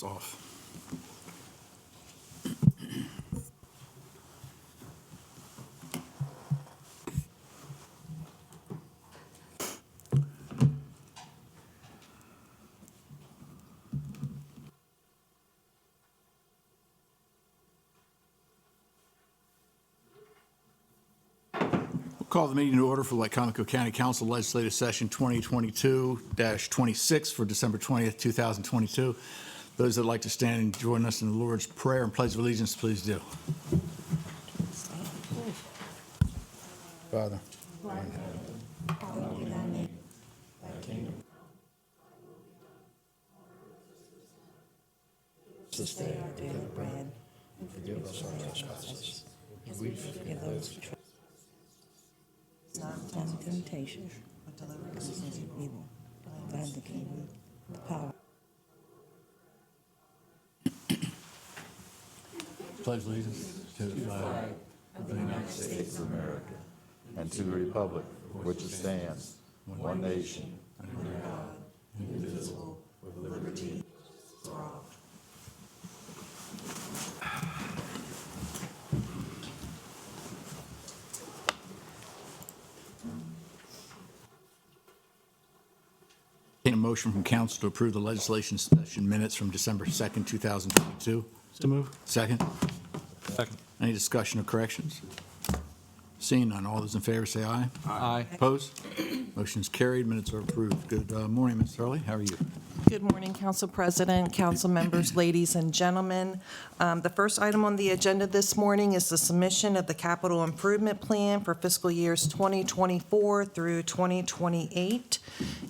It's off. Call the meeting to order for Wicomico County Council Legislative Session 2022-26 for December 20th, 2022. Those that would like to stand and join us in the Lord's Prayer and Pledge of Allegiance, please do. Father. This day our daily bread, and forgive us our trespasses, as we forgive those who trespass. Not into temptation, but deliver us from evil. For thine is the kingdom, the power. Pledge allegiance to the flag of the United States of America and to the republic for which it stands, one nation, under God, indivisible, with liberty for all. Entertain a motion from council to approve the legislation session minutes from December 2nd, 2022. So move. Second. Second. Any discussion or corrections? Seeing none, all those in favor say aye. Aye. Opposed? Motion is carried. Minutes are approved. Good morning, Ms. Hurley. How are you? Good morning, Council President, council members, ladies and gentlemen. The first item on the agenda this morning is the submission of the capital improvement plan for fiscal years 2024 through 2028.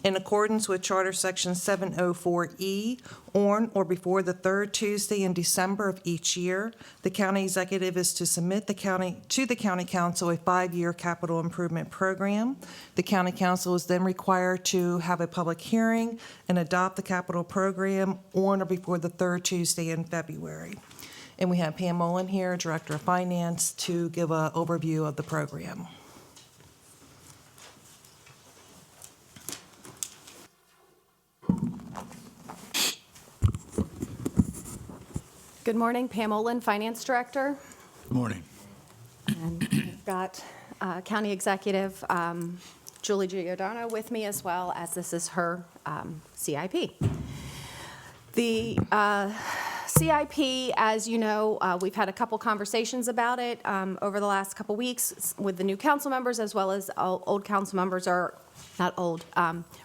In accordance with Charter Section 704E, on or before the third Tuesday in December of each year, the county executive is to submit to the county council a 5-year capital improvement program. The county council is then required to have a public hearing and adopt the capital program on or before the third Tuesday in February. And we have Pam Mullen here, Director of Finance, to give an overview of the program. Good morning, Pam Olin, Finance Director. Good morning. And we've got County Executive Julie Giordano with me, as well as this is her CIP. The CIP, as you know, we've had a couple conversations about it over the last couple weeks with the new council members, as well as old council members, or not old,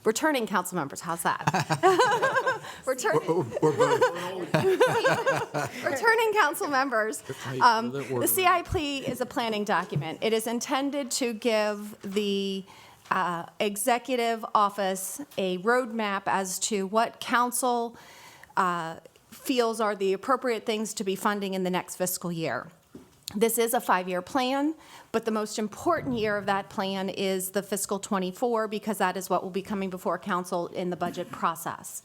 returning council members. How's that? Returning council members. The CIP is a planning document. It is intended to give the executive office a roadmap as to what council feels are the appropriate things to be funding in the next fiscal year. This is a 5-year plan, but the most important year of that plan is the fiscal 24, because that is what will be coming before council in the budget process.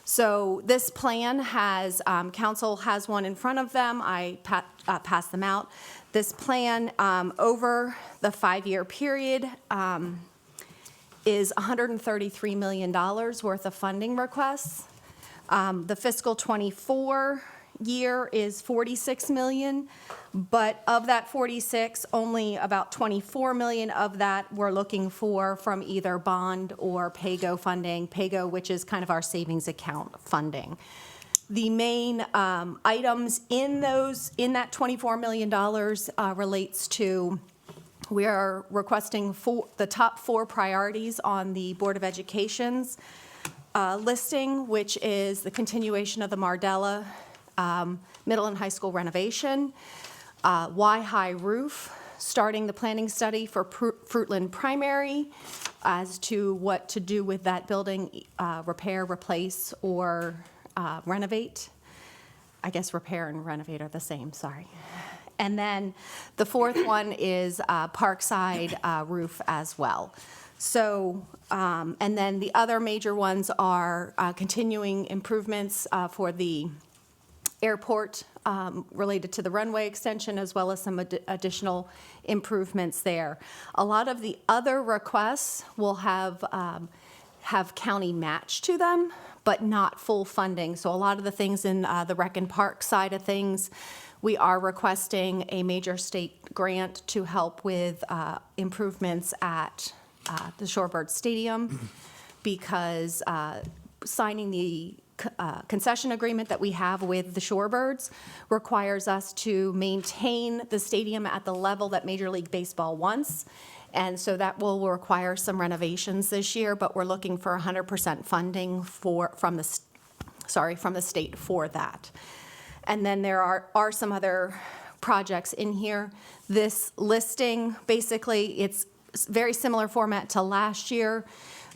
So this plan has, council has one in front of them. I passed them out. This plan over the 5-year period is $133 million worth of funding requests. The fiscal 24 year is $46 million, but of that 46, only about $24 million of that we're looking for from either bond or PAYGO funding, PAYGO, which is kind of our savings account funding. The main items in that $24 million relates to, we are requesting the top 4 priorities on the Board of Education's listing, which is the continuation of the Mardella middle and high school renovation, Y-High roof, starting the planning study for Fruitland Primary as to what to do with that building, repair, replace, or renovate. I guess repair and renovate are the same, sorry. And then the fourth one is Parkside roof as well. So, and then the other major ones are continuing improvements for the airport related to the runway extension, as well as some additional improvements there. A lot of the other requests will have county match to them, but not full funding. So a lot of the things in the Rec and Park side of things, we are requesting a major state grant to help with improvements at the Shorebird Stadium, because signing the concession agreement that we have with the Shorebirds requires us to maintain the stadium at the level that Major League Baseball wants. And so that will require some renovations this year, but we're looking for 100% funding from the state for that. And then there are some other projects in here. This listing, basically, it's very similar format to last year.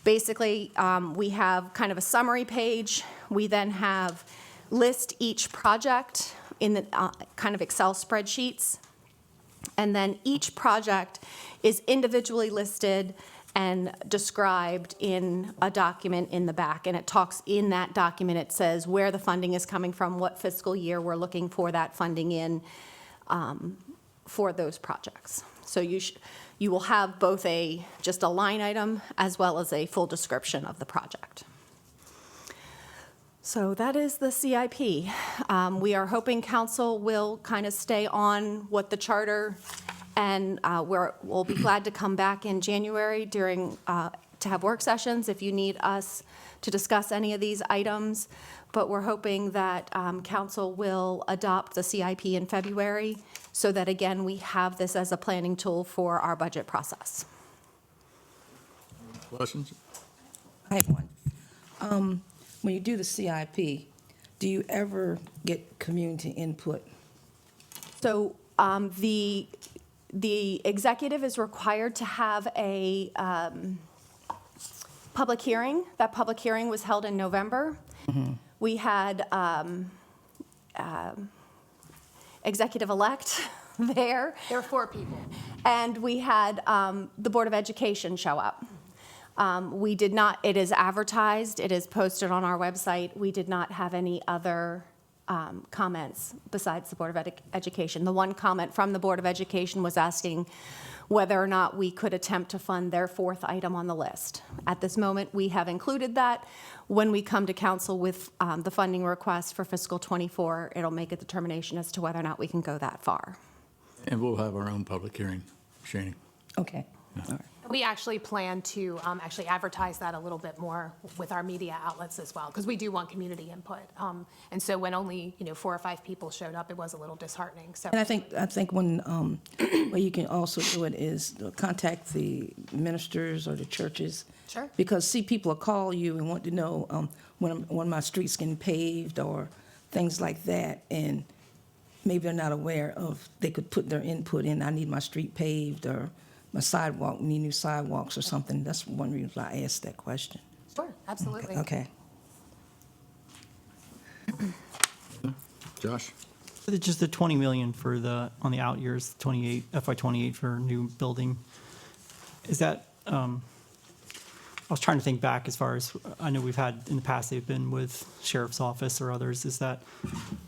Basically, we have kind of a summary page. We then have list each project in the kind of Excel spreadsheets. And then each project is individually listed and described in a document in the back. And it talks in that document, it says where the funding is coming from, what fiscal year we're looking for that funding in for those projects. So you will have both just a line item as well as a full description of the project. So that is the CIP. We are hoping council will kind of stay on what the charter, and we'll be glad to come back in January to have work sessions if you need us to discuss any of these items. But we're hoping that council will adopt the CIP in February, so that, again, we have this as a planning tool for our budget process. Questions? I have one. When you do the CIP, do you ever get community input? So the executive is required to have a public hearing. That public hearing was held in November. Mm-hmm. We had executive-elect there. There were 4 people. And we had the Board of Education show up. We did not, it is advertised, it is posted on our website. We did not have any other comments besides the Board of Education. The one comment from the Board of Education was asking whether or not we could attempt to fund their 4th item on the list. At this moment, we have included that. When we come to council with the funding request for fiscal '24, it'll make a determination as to whether or not we can go that far. And we'll have our own public hearing, Shani. Okay, all right. We actually plan to actually advertise that a little bit more with our media outlets as well, because we do want community input. And so when only 4 or 5 people showed up, it was a little disheartening. So And I think one way you can also do it is to contact the ministers or the churches. Sure. Because, see, people will call you and want to know when my street's getting paved or things like that, and maybe they're not aware of, they could put their input in, I need my street paved, or my sidewalk, we need new sidewalks or something. That's one reason why I asked that question. sure, absolutely. Okay. Josh? Just the 20 million for on the out years, FY28 for new building. Is that, I was trying to think back as far as, I know we've had in the past, they've been with sheriff's office or others. Is that,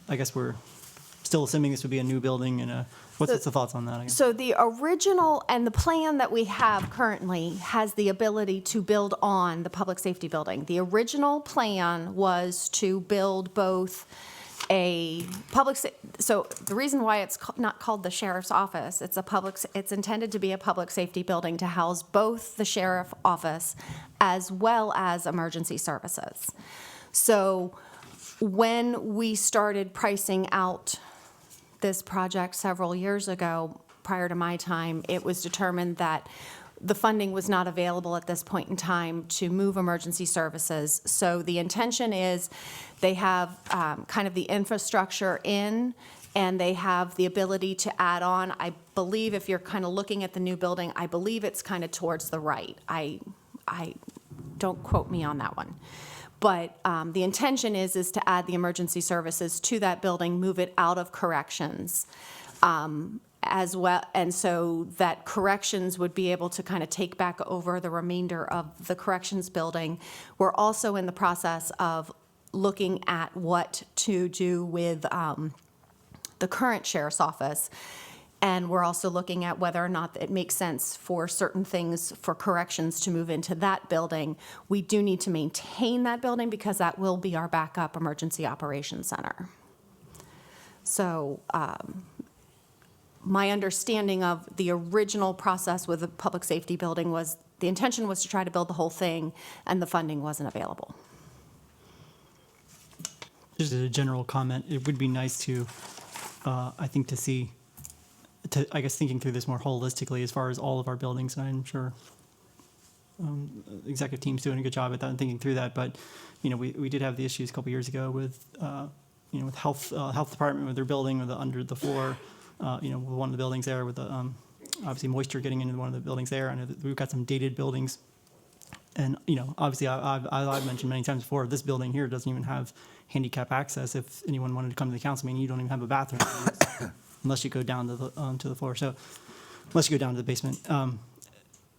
I guess we're still assuming this would be a new building, and what's the thoughts on that? I guess? So the original and the plan that we have currently has the ability to build on the public safety building. The original plan was to build both a so the reason why it's not called the sheriff's office, it's intended to be a public safety building to house both the sheriff office as well as emergency services. So when we started pricing out this project several years ago, prior to my time, it was determined that the funding was not available at this point in time to move emergency services. So the intention is they have kind of the infrastructure in, and they have the ability to add on. I believe if you're kind of looking at the new building, I believe it's kind of towards the right. I don't quote me on that one. But the intention is to add the emergency services to that building, move it out of corrections as well. And so that corrections would be able to kind of take back over the remainder of the corrections building. We're also in the process of looking at what to do with the current sheriff's office. And we're also looking at whether or not it makes sense for certain things, for corrections to move into that building. We do need to maintain that building because that will be our backup emergency operations center. So my understanding of the original process with the public safety building was the intention was to try to build the whole thing, and the funding wasn't available. Just as a general comment, it would be nice to, I think, I guess thinking through this more holistically as far as all of our buildings, and I'm sure the executive team's doing a good job at that and thinking through that, but, we did have the issues a couple years ago with, with health department with their building or under the floor, with one of the buildings there with the, obviously moisture getting into one of the buildings there. I know that we've got some dated buildings. And, obviously I've mentioned many times before, this building here doesn't even have handicap access. If anyone wanted to come to the council meeting, you don't even have a bathroom unless you go down to the floor. So unless you go down to the basement.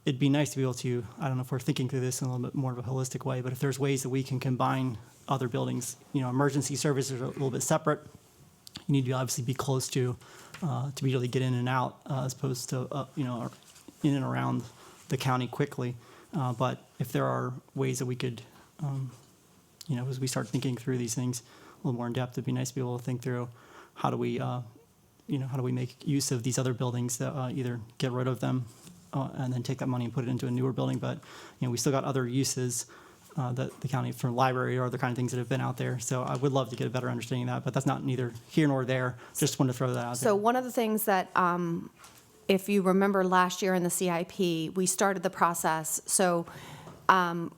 It'd be nice to be able to, I don't know if we're thinking through this in a little bit more of a holistic way, but if there's ways that we can combine other buildings, emergency services are a little bit separate. You need to obviously be close to be able to get in and out as opposed to, in and around the county quickly. But if there are ways that we could, as we start thinking through these things a little more in depth, it'd be nice to be able to think through how do we, how do we make use of these other buildings that either get rid of them and then take that money and put it into a newer building. But, we still got other uses that the county for library or other kind of things that have been out there. So I would love to get a better understanding of that, but that's not neither here nor there. Just wanted to throw that out there. So one of the things that, if you remember last year in the CIP, we started the process. So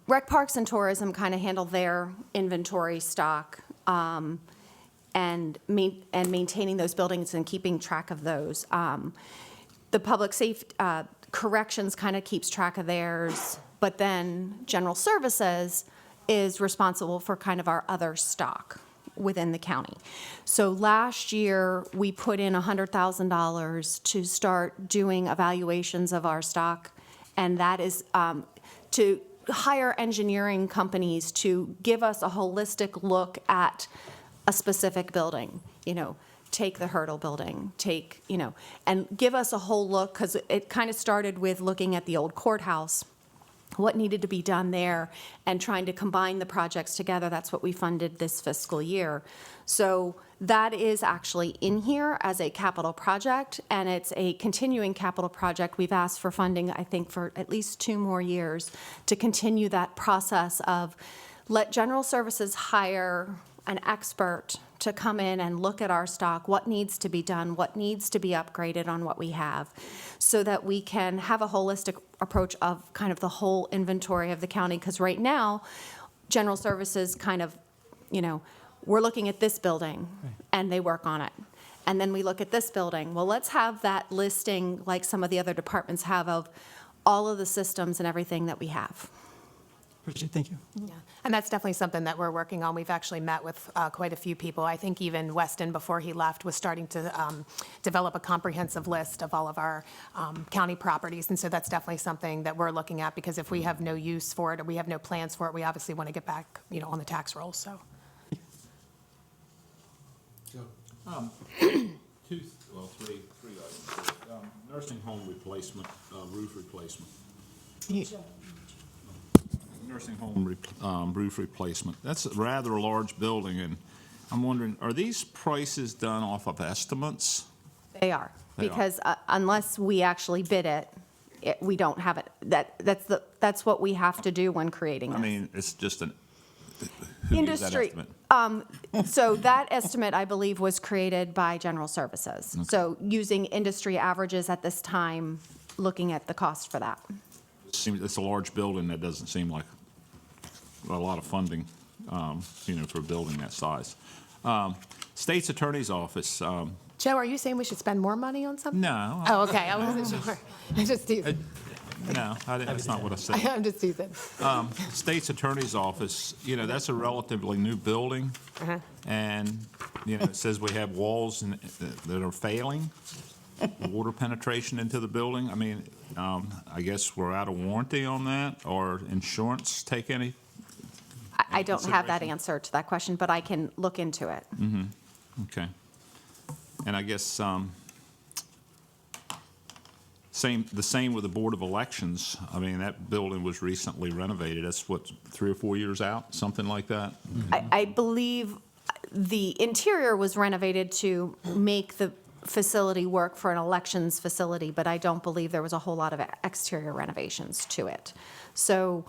Rec Parks and Tourism kind of handled their inventory stock and maintaining those buildings and keeping track of those. The Public Safety Corrections kind of keeps track of theirs, but then General Services is responsible for kind of our other stock within the county. So last year, we put in $100,000 to start doing evaluations of our stock, and that is to hire engineering companies to give us a holistic look at a specific building, take the Hurdle building, and give us a whole look, because it kind of started with looking at the old courthouse, what needed to be done there, and trying to combine the projects together. That's what we funded this fiscal year. So that is actually in here as a capital project, and it's a continuing capital project. We've asked for funding, I think, for at least 2 more years to continue that process of let General Services hire an expert to come in and look at our stock, what needs to be done, what needs to be upgraded on what we have, so that we can have a holistic approach of kind of the whole inventory of the county. Because right now, General Services kind of, we're looking at this building and they work on it. And then we look at this building. Well, let's have that listing like some of the other departments have of all of the systems and everything that we have. Appreciate it. Thank you. Yeah, and that's definitely something that we're working on. We've actually met with quite a few people. I think even Weston, before he left, was starting to develop a comprehensive list of all of our county properties. And so that's definitely something that we're looking at, because if we have no use for it or we have no plans for it, we obviously want to get back, on the tax roll, so. Three items. Nursing home replacement, roof replacement. Nursing home roof replacement. That's a rather large building, and I'm wondering, are these prices done off of estimates? They are, because unless we actually bid it, we don't have it. That's what we have to do when creating this. I mean, it's just who gives that Industry. estimate? So that estimate, I believe, was created by General Services. So using industry averages at this time, looking at the cost for that. It's a large building. That doesn't seem like a lot of funding, for a building that size. State's Attorney's Office. Joe, are you saying we should spend more money on something? No, Oh, okay, I wasn't sure. I'm just teasing. no, that's not what I said. I'm just teasing. State's Attorney's Office, that's a relatively new building. And, it says we have walls that are failing, water penetration into the building. I mean, I guess we're out of warranty on that, or insurance take any? I don't have that answer to that question, but I can look into it. Okay. And I guess, the same with the Board of Elections. I mean, that building was recently renovated. That's what, 3 or 4 years out, something like that? I believe the interior was renovated to make the facility work for an elections facility, but I don't believe there was a whole lot of exterior renovations to it. So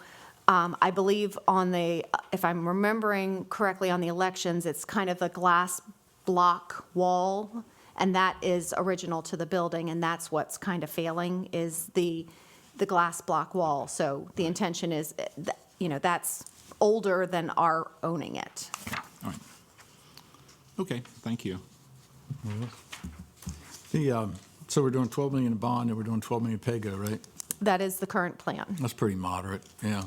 I believe on the, if I'm remembering correctly, on the elections, it's kind of a glass block wall, and that is original to the building, and that's what's kind of failing, is the glass block wall. So the intention is, that's older than our owning it. All right. Okay, thank you. So we're doing 12 million in bond, and we're doing 12 million pay-go, right? That is the current plan. That's pretty moderate, yeah.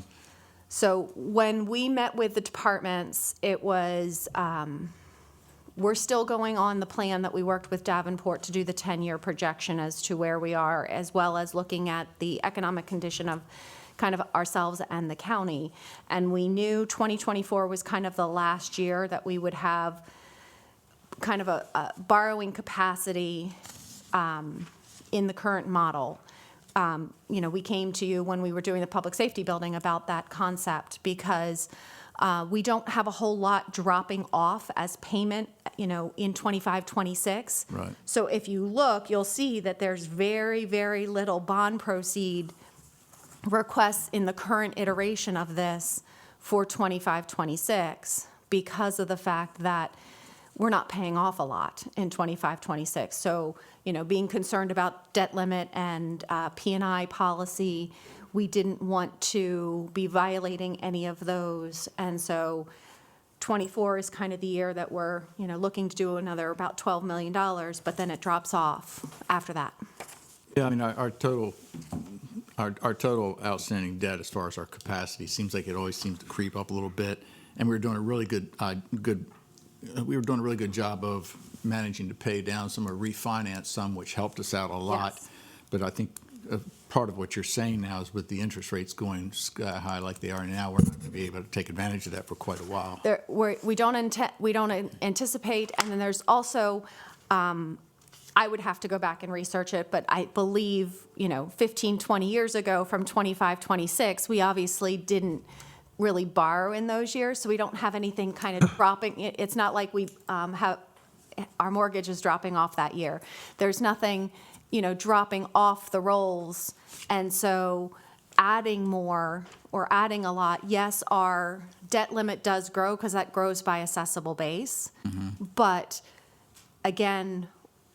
So when we met with the departments, it was, we're still going on the plan that we worked with Davenport to do the 10-year projection as to where we are, as well as looking at the economic condition of kind of ourselves and the county. And we knew 2024 was kind of the last year that we would have kind of a borrowing capacity in the current model. We came to you when we were doing the public safety building about that concept, because we don't have a whole lot dropping off as payment, in 25, 26. Right. So if you look, you'll see that there's very, very little bond proceed requests in the current iteration of this for 25, 26, because of the fact that we're not paying off a lot in 25, 26. So, being concerned about debt limit and P&I policy, we didn't want to be violating any of those. And so 24 is kind of the year that we're, looking to do another about $12 million, but then it drops off after that. Yeah, I mean, our total outstanding debt as far as our capacity seems like it always seems to creep up a little bit. And we were doing a really good job of managing to pay down some or refinance some, which helped us out a lot. Yes. But I think part of what you're saying now is with the interest rates going sky high like they are now, we're not going to be able to take advantage of that for quite a while. We don't anticipate, and then there's also, I would have to go back and research it, but I believe, 15, 20 years ago from 25, 26, we obviously didn't really borrow in those years, so we don't have anything kind of dropping. It's not like we have, our mortgage is dropping off that year. There's nothing, dropping off the rolls, and so adding more or adding a lot, yes, our debt limit does grow because that grows by assessable base, but again,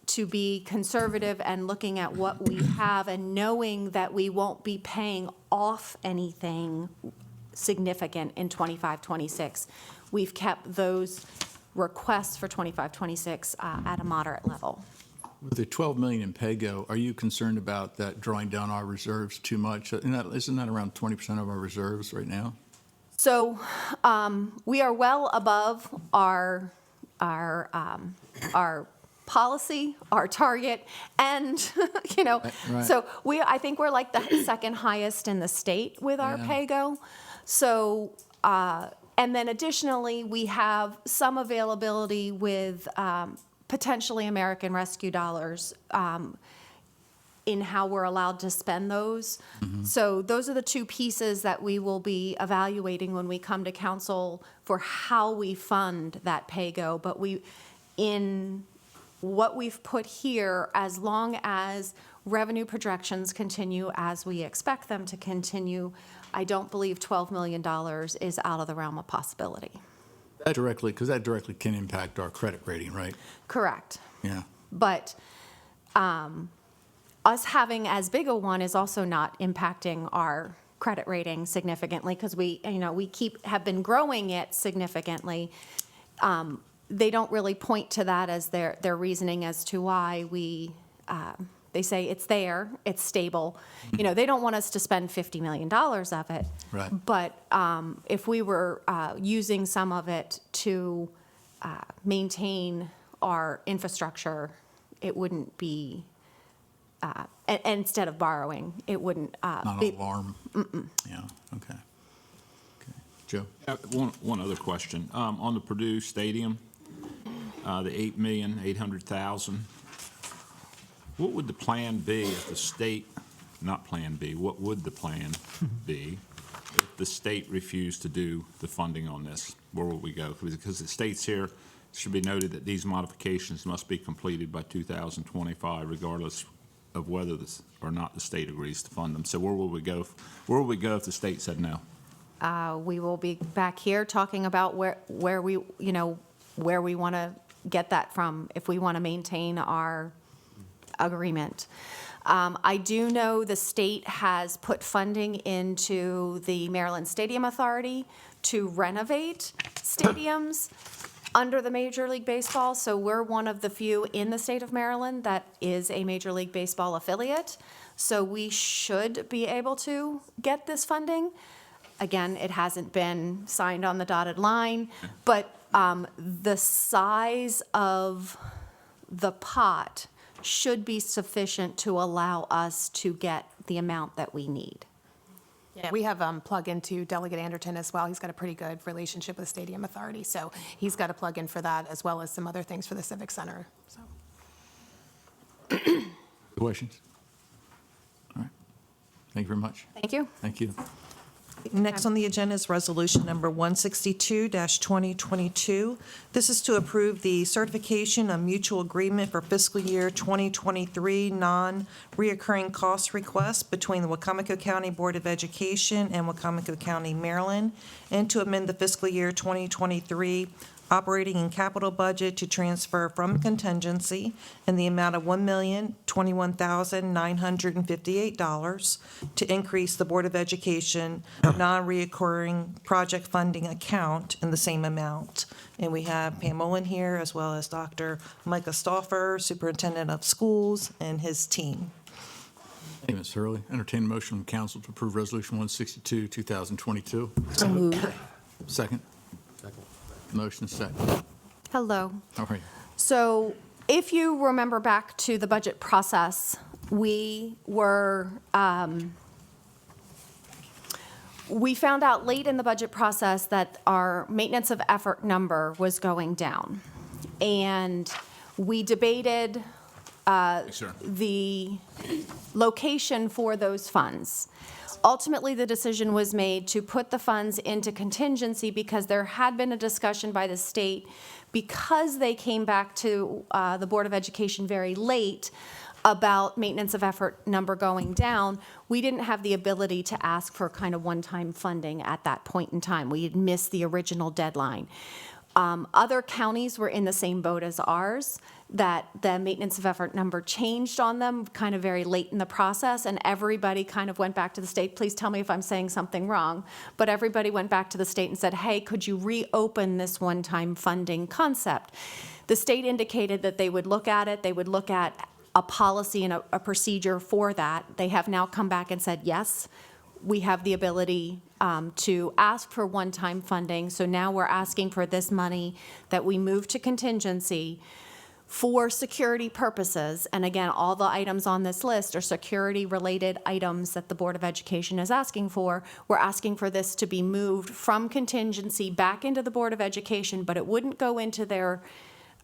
to be conservative and looking at what we have and knowing that we won't be paying off anything significant in 25, 26. We've kept those requests for 25, 26 at a moderate level. With the 12 million in pay-go, are you concerned about that drawing down our reserves too much? Isn't that around 20% of our reserves right now? So we are well above our policy, our target, and Right. so I think we're like the second highest in the state with our Yeah. pay-go. So and then additionally, we have some availability with potentially American Rescue dollars in how we're allowed to spend those. So those are the two pieces that we will be evaluating when we come to council for how we fund that pay-go. But in what we've put here, as long as revenue projections continue as we expect them to continue, I don't believe $12 million is out of the realm of possibility. Because that directly can impact our credit rating, right? Correct. Yeah. But us having as big a one is also not impacting our credit rating significantly, because we have been growing it significantly. They don't really point to that as their reasoning as to why they say it's there, it's stable. They don't want us to spend $50 million of it. Right. But if we were using some of it to maintain our infrastructure, it wouldn't be, and instead of borrowing, it wouldn't Not be. an alarm? Yeah, okay. Joe? One other question. On the Purdue Stadium, the $8,800,000, What would the plan be if the state, not Plan B, what would the plan be if the state refused to do the funding on this? Where would we go? Because it states here, it should be noted that these modifications must be completed by 2025, regardless of whether this or not the state agrees to fund them. So where will we go? Where will we go if the state said no? We will be back here talking about where we, where we want to get that from, if we want to maintain our agreement. I do know the state has put funding into the Maryland Stadium Authority to renovate stadiums under the Major League Baseball. So we're one of the few in the state of Maryland that is a Major League Baseball affiliate. So we should be able to get this funding. Again, it hasn't been signed on the dotted line, but the size of the pot should be sufficient to allow us to get the amount that we need. Yeah, we have plug into Delegate Anderton as well. He's got a pretty good relationship with the Stadium Authority, so he's got a plug in for that as well as some other things for the Civic Center. So. Questions? All right. Thank you very much. Thank you. Thank you. Next on the agenda is Resolution Number 162-2022. This is to approve the certification of mutual agreement for fiscal year 2023 non-reoccurring cost request between the Wicomico County Board of Education and Wicomico County, Maryland, and to amend the fiscal year 2023 operating and capital budget to transfer from contingency in the amount of $1,021,958 to increase the Board of Education non-reoccurring project funding account in the same amount. And we have Pam Mullen here, as well as Dr. Micah Stauffer, Superintendent of Schools, and his team. Thank you, Ms. Hurley. Entertain a motion from council to approve Resolution 162, 2022. So moved. Second? Motion is second. Hello. All right. So if you remember back to the budget process, we found out late in the budget process that our maintenance of effort number was going down. And we debated the location for those funds. Ultimately, the decision was made to put the funds into contingency because there had been a discussion by the state, because they came back to the Board of Education very late about maintenance of effort number going down. We didn't have the ability to ask for kind of one-time funding at that point in time. We had missed the original deadline. Other counties were in the same boat as ours, that the maintenance of effort number changed on them kind of very late in the process, and everybody kind of went back to the state. Please tell me if I'm saying something wrong, but everybody went back to the state and said, hey, could you reopen this one-time funding concept? The state indicated that they would look at it, they would look at a policy and a procedure for that. They have now come back and said, yes, we have the ability to ask for one-time funding. So now we're asking for this money that we move to contingency for security purposes. And again, all the items on this list are security-related items that the Board of Education is asking for. We're asking for this to be moved from contingency back into the Board of Education, but it wouldn't go into their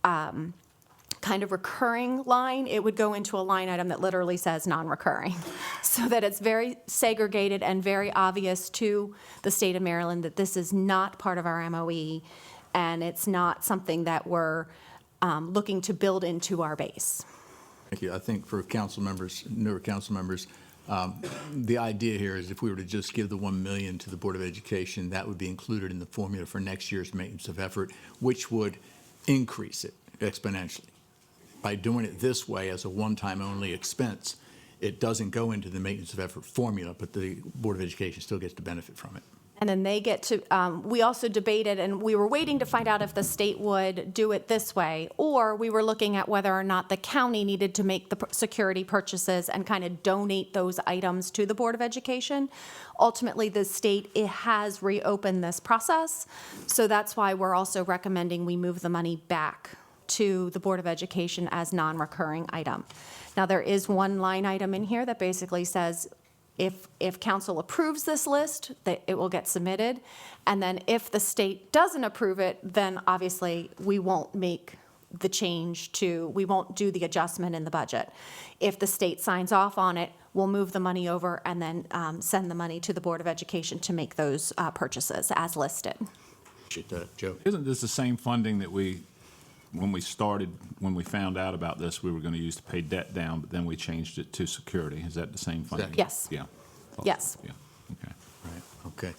kind of recurring line. It would go into a line item that literally says non-recurring, so that it's very segregated and very obvious to the state of Maryland that this is not part of our MOE, and it's not something that we're looking to build into our base. Thank you. I think for council members, newer council members, the idea here is if we were to just give the $1 million to the Board of Education, that would be included in the formula for next year's maintenance of effort, which would increase it exponentially. By doing it this way as a one-time only expense, it doesn't go into the maintenance of effort formula, but the Board of Education still gets to benefit from it. And then they get to, we also debated, and we were waiting to find out if the state would do it this way, or we were looking at whether or not the county needed to make the security purchases and kind of donate those items to the Board of Education. Ultimately, the state has reopened this process, so that's why we're also recommending we move the money back to the Board of Education as non-recurring item. Now, there is one line item in here that basically says if council approves this list, that it will get submitted. And then if the state doesn't approve it, then obviously we won't make the change to, we won't do the adjustment in the budget. If the state signs off on it, we'll move the money over and then send the money to the Board of Education to make those purchases as listed. Appreciate that, Joe. Isn't this the same funding that when we found out about this, we were going to use to pay debt down, but then we changed it to security? Is that the same funding? Exactly. Yes. Yeah. Yes. Yeah, okay. Right, okay.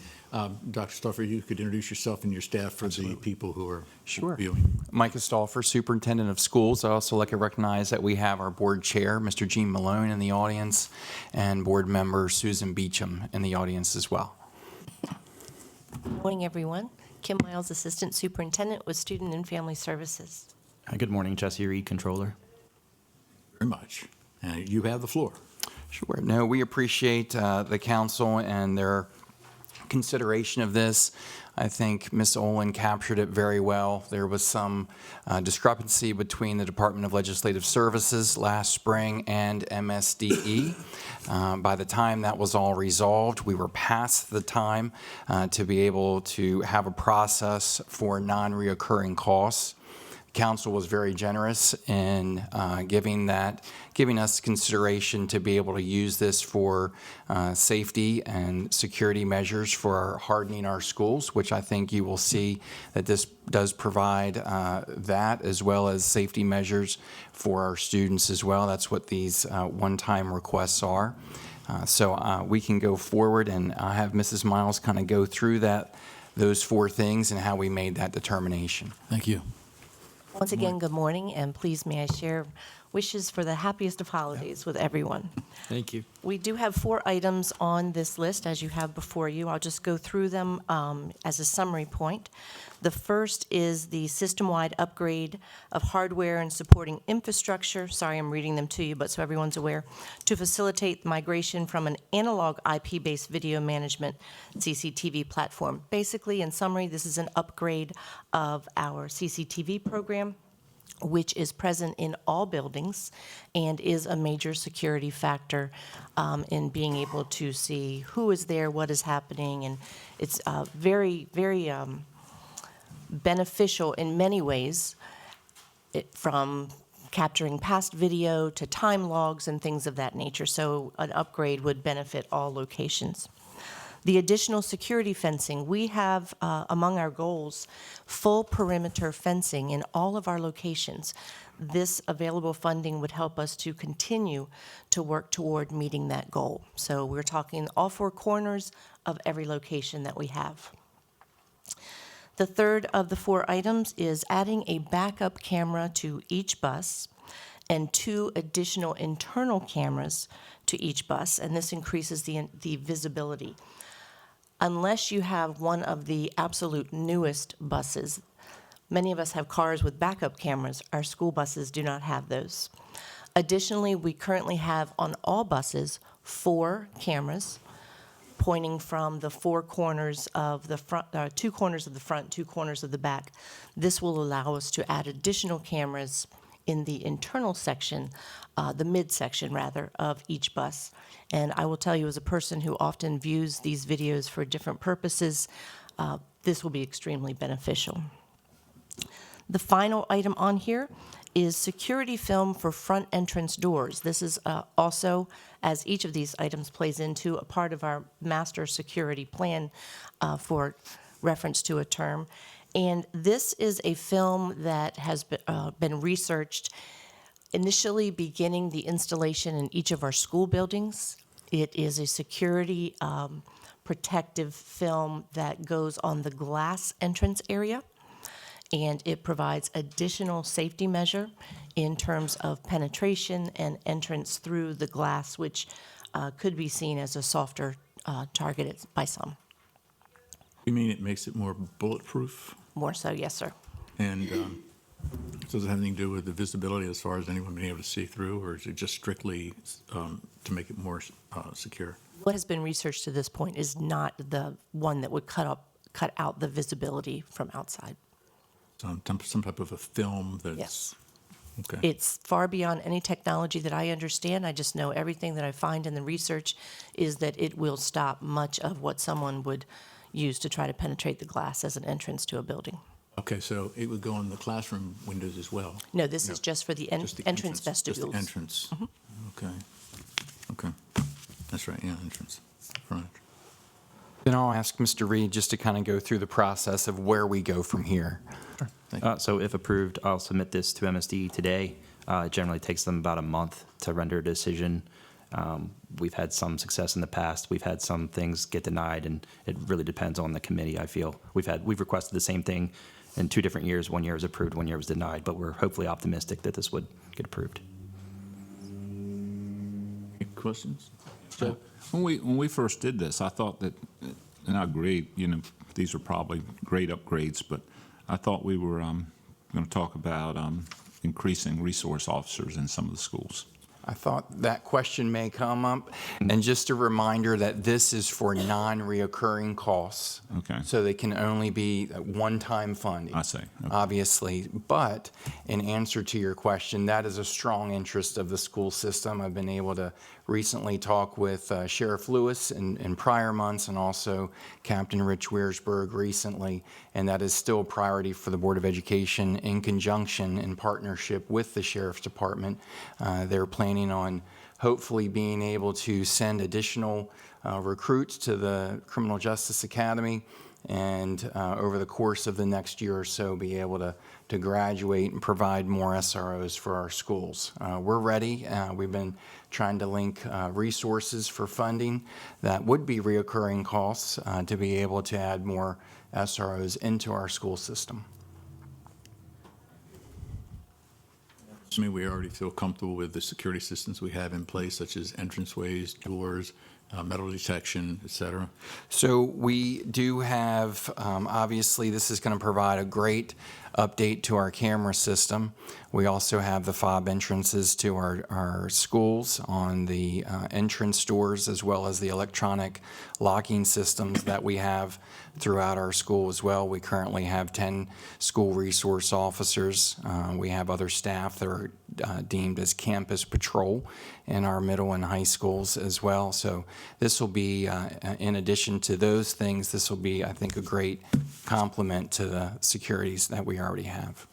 Dr. Stauffer, you could introduce yourself and your staff for the people who are Sure. viewing. Micah Stauffer, Superintendent of Schools. I also like to recognize that we have our board chair, Mr. Gene Malone, in the audience, and board member Susan Beecham in the audience as well. Good morning, everyone. Kim Miles, Assistant Superintendent with Student and Family Services. Good morning, Jesse Reed, Controller. Very much. You have the floor. Sure. No, we appreciate the council and their consideration of this. I think Ms. Olin captured it very well. There was some discrepancy between the Department of Legislative Services last spring and MSDE. By the time that was all resolved, we were past the time to be able to have a process for non-reoccurring costs. Council was very generous in giving us consideration to be able to use this for safety and security measures for hardening our schools, which I think you will see that this does provide that, as well as safety measures for our students as well. That's what these one-time requests are. So we can go forward, and I have Mrs. Miles kind of go through those four things and how we made that determination. Thank you. Once again, good morning, and please may I share wishes for the happiest of holidays with everyone. Thank you. We do have 4 items on this list, as you have before you. I'll just go through them as a summary point. The first is the system-wide upgrade of hardware and supporting infrastructure. Sorry, I'm reading them to you, but so everyone's aware. To facilitate migration from an analog IP-based video management CCTV platform. Basically, in summary, this is an upgrade of our CCTV program, which is present in all buildings and is a major security factor in being able to see who is there, what is happening, and it's very, very beneficial in many ways, from capturing past video to time logs and things of that nature. So an upgrade would benefit all locations. The additional security fencing, we have among our goals full perimeter fencing in all of our locations. This available funding would help us to continue to work toward meeting that goal. So we're talking all 4 corners of every location that we have. The third of the 4 items is adding a backup camera to each bus and 2 additional internal cameras to each bus, and this increases the visibility. Unless you have one of the absolute newest buses, many of us have cars with backup cameras. Our school buses do not have those. Additionally, we currently have on all buses 4 cameras pointing from the 4 corners of the front, 2 corners of the front, 2 corners of the back. This will allow us to add additional cameras in the internal section, the midsection rather, of each bus. And I will tell you, as a person who often views these videos for different purposes, this will be extremely beneficial. The final item on here is security film for front entrance doors. This is also, as each of these items plays into, a part of our master security plan for reference to a term. And this is a film that has been researched, initially beginning the installation in each of our school buildings. It is a security protective film that goes on the glass entrance area, and it provides additional safety measure in terms of penetration and entrance through the glass, which could be seen as a softer target by some. You mean it makes it more bulletproof? More so, yes, sir. And so does it have anything to do with the visibility as far as anyone being able to see through, or is it just strictly to make it more secure? What has been researched to this point is not the one that would cut out the visibility from outside. Some type of a film that's... Yes. Okay. It's far beyond any technology that I understand. I just know everything that I find in the research is that it will stop much of what someone would use to try to penetrate the glass as an entrance to a building. Okay, so it would go on the classroom windows as well? No, this is just for the Just the entrance Just the vestibules. entrance? Okay, okay. That's right, yeah, entrance, front. Then I'll ask Mr. Reed just to kind of go through the process of where we go from here. So if approved, I'll submit this to MSD today. It generally takes them about a month to render a decision. We've had some success in the past. We've had some things get denied, and it really depends on the committee, I feel. We've requested the same thing in 2 different years. 1 year was approved, 1 year was denied, but we're hopefully optimistic that this would get approved. Any questions? So when we first did this, I thought that, and I agree, these are probably great upgrades, but I thought we were going to talk about increasing resource officers in some of the schools. I thought that question may come up. And just a reminder that this is for non-reoccurring costs. Okay. So they can only be one-time funding. I see. Okay. Obviously. But in answer to your question, that is a strong interest of the school system. I've been able to recently talk with Sheriff Lewis in prior months and also Captain Rich Weersberg recently, and that is still a priority for the Board of Education in conjunction, in partnership with the Sheriff's Department. They're planning on hopefully being able to send additional recruits to the Criminal Justice Academy and over the course of the next year or so be able to graduate and provide more SROs for our schools. We're ready. We've been trying to link resources for funding that would be reoccurring costs to be able to add more SROs into our school system. I mean, we already feel comfortable with the security systems we have in place, such as entranceways, doors, metal detection, et cetera. So we do have, obviously, this is going to provide a great update to our camera system. We also have the fob entrances to our schools on the entrance doors, as well as the electronic locking systems that we have throughout our school as well. We currently have 10 school resource officers. We have other staff that are deemed as campus patrol in our middle and high schools as well. So this will be, in addition to those things, this will be, I think, a great complement to the securities that we already have.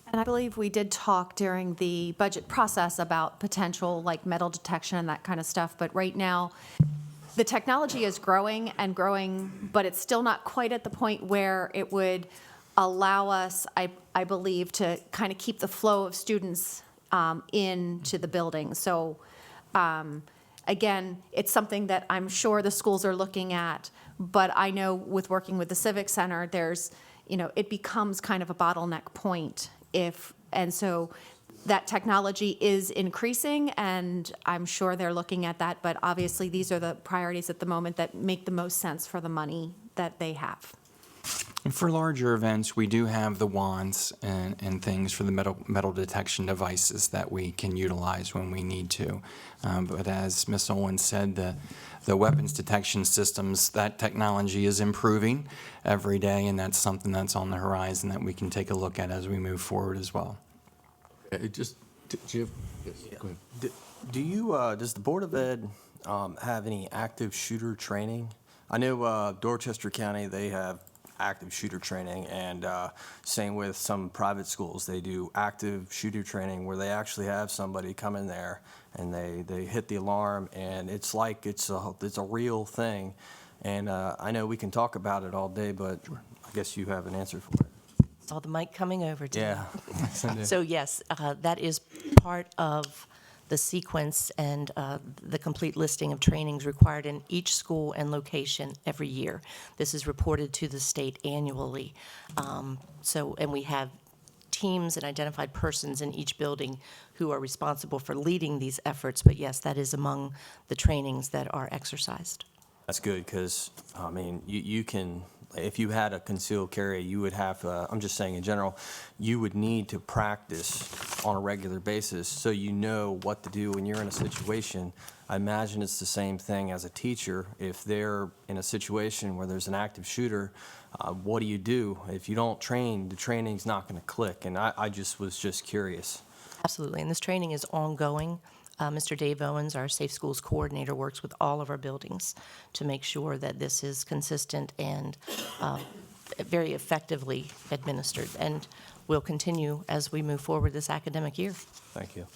And I believe we did talk during the budget process about potential like metal detection and that kind of stuff, but right now, the technology is growing and growing, but it's still not quite at the point where it would allow us, I believe, to kind of keep the flow of students into the building. So again, it's something that I'm sure the schools are looking at, but I know with working with the Civic Center, there's, it becomes kind of a bottleneck point and so that technology is increasing, and I'm sure they're looking at that, but obviously these are the priorities at the moment that make the most sense for the money that they have. For larger events, we do have the wands and things for the metal detection devices that we can utilize when we need to. But as Ms. Owens said, the weapons detection systems, that technology is improving every day, and that's something that's on the horizon that we can take a look at as we move forward as well. Yes, go ahead. Do you, does the Board of Ed have any active shooter training? I know Dorchester County, they have active shooter training, and same with some private schools. They do active shooter training where they actually have somebody come in there and they hit the alarm, and it's like it's a real thing. And I know we can talk about it all day, but I guess you have an answer for it. Saw the mic coming over to Yeah. you. So yes, that is part of the sequence and the complete listing of trainings required in each school and location every year. This is reported to the state annually. And we have teams and identified persons in each building who are responsible for leading these efforts. But yes, that is among the trainings that are exercised. That's good, because, I mean, you can, if you had a concealed carry, you would have, I'm just saying in general, you would need to practice on a regular basis so you know what to do when you're in a situation. I imagine it's the same thing as a teacher. If they're in a situation where there's an active shooter, what do you do? If you don't train, the training's not going to click, and I was just curious. Absolutely, and this training is ongoing. Mr. Dave Owens, our Safe Schools Coordinator, works with all of our buildings to make sure that this is consistent and very effectively administered, and will continue as we move forward this academic year. Thank you.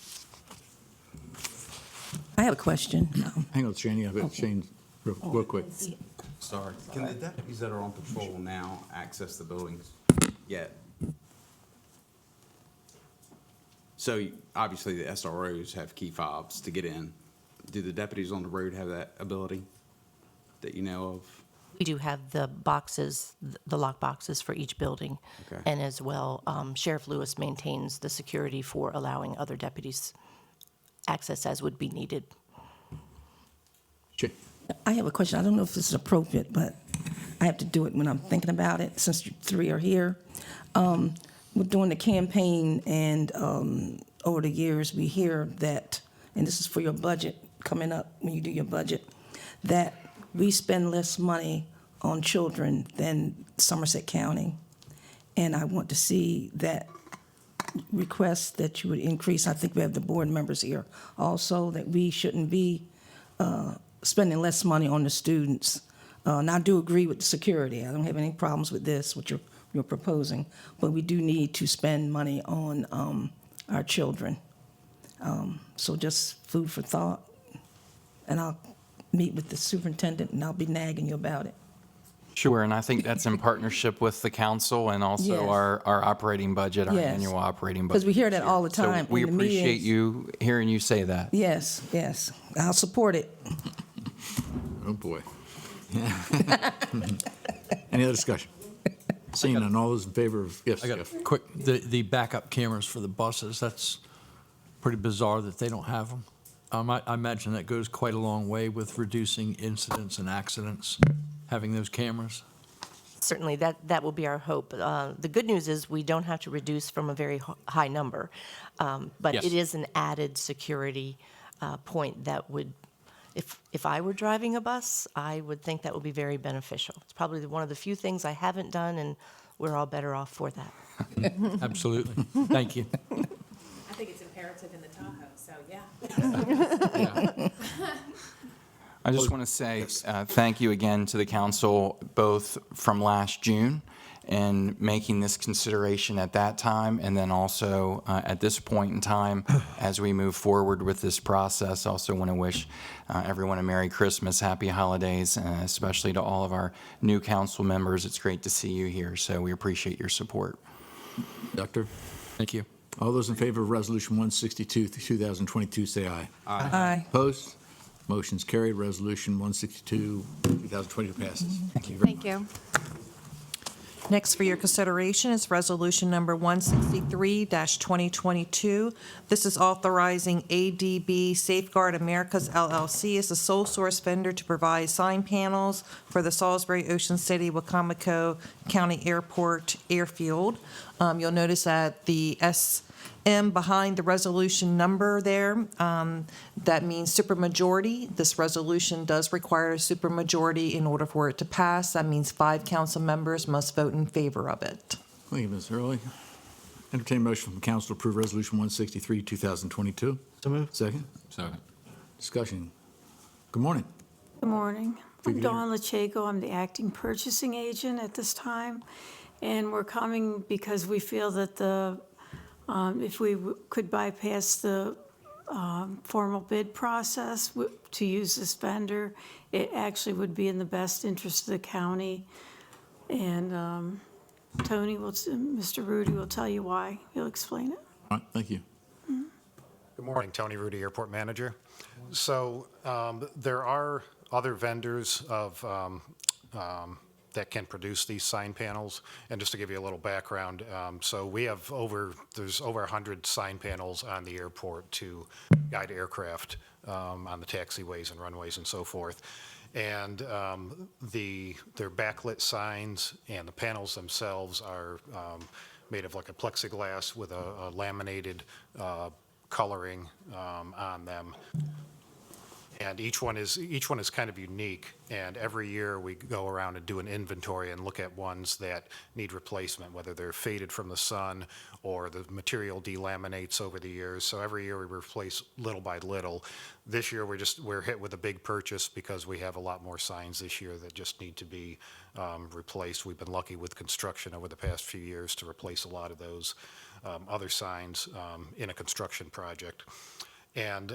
I have a question. Hang on, Shane, I've got Shane real quick. Sorry. Can the deputies that are on patrol now access the buildings yet? So obviously the SROs have key fobs to get in. Do the deputies on the road have that ability that you know of? We do have the boxes, the lock boxes for each building. Okay. And as well, Sheriff Lewis maintains the security for allowing other deputies access as would be needed. Shane. I have a question. I don't know if this is appropriate, but I have to do it when I'm thinking about it, since you three are here. We're doing the campaign, and over the years, we hear that, and this is for your budget coming up, when you do your budget, that we spend less money on children than Somerset County. And I want to see that request that you would increase. I think we have the board members here also, that we shouldn't be spending less money on the students. And I do agree with the security. I don't have any problems with this, what you're proposing, but we do need to spend money on our children. So just food for thought. And I'll meet with the superintendent, and I'll be nagging you about it. Sure, and I think that's in partnership with the council and also Yes. our operating budget, our Yes. annual operating budget. Because we hear that all the So time we in the appreciate meetings. you hearing you say that. Yes, yes. I'll support it. Oh, boy. Any other discussion? Seeing none, all those in favor of, yes, I got Jeff. a quick, the backup cameras for the buses, that's pretty bizarre that they don't have them. I imagine that goes quite a long way with reducing incidents and accidents, having those cameras. Certainly, that will be our hope. The good news is we don't have to reduce from a very high number, but Yes. it is an added security point that would, if I were driving a bus, I would think that would be very beneficial. It's probably one of the few things I haven't done, and we're all better off for that. Absolutely. Thank you. I think it's imperative in the Tahoe, so yeah. I just want to say thank you again to the council, both from last June and making this consideration at that time, and then also at this point in time, as we move forward with this process. I also want to wish everyone a Merry Christmas, Happy Holidays, especially to all of our new council members. It's great to see you here, so we appreciate your support. Doctor? Thank you. All those in favor of Resolution 162, 2022, say aye. Aye. Opposed? Motion's carried. Resolution 162, 2022 passes. Thank you. Thank you. Next for your consideration is Resolution Number 163-2022. This is authorizing ADB Safeguard Americas LLC as the sole source vendor to provide sign panels for the Salisbury Ocean City Wicomico County Airport airfield. You'll notice that the SM behind the resolution number there, that means supermajority. This resolution does require a supermajority in order for it to pass. That means 5 council members must vote in favor of it. Thank you, Ms. Hurley. Entertain motion from council to approve Resolution 163, 2022. So moved. Second? Second. Discussion. Good morning. Good morning. Good I'm Dawn Lachego. I'm the acting purchasing agent at this time. And we're coming because we feel that if we could bypass the formal bid process to use this vendor, it actually would be in the best interest of the county. And Mr. Rudy will tell you why. He'll explain it. All right, thank you. Good morning, Tony Rudy, Airport Manager. So there are other vendors that can produce these sign panels. And just to give you a little background, so we have there's over 100 sign panels on the airport to guide aircraft on the taxiways and runways and so forth. And they're backlit signs, and the panels themselves are made of like a plexiglass with a laminated coloring on them. And each one is kind of unique, and every year we go around and do an inventory and look at ones that need replacement, whether they're faded from the sun or the material delaminates over the years. So every year we replace little by little. This year we're hit with a big purchase because we have a lot more signs this year that just need to be replaced. We've been lucky with construction over the past few years to replace a lot of those other signs in a construction project. And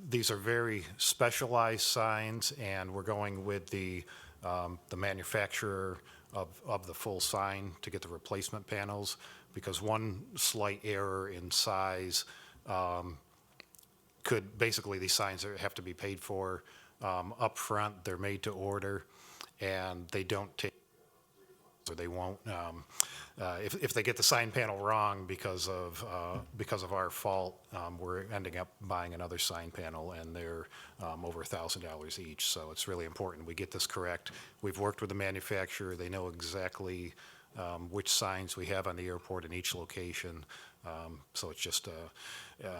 these are very specialized signs, and we're going with the manufacturer of the full sign to get the replacement panels, because one slight error in size could, basically these signs have to be paid for up front. They're made to order, and they don't take, or they won't, if they get the sign panel wrong because of our fault, we're ending up buying another sign panel, and they're over $1,000 each. So it's really important we get this correct. We've worked with the manufacturer. They know exactly which signs we have on the airport in each location. So it's just,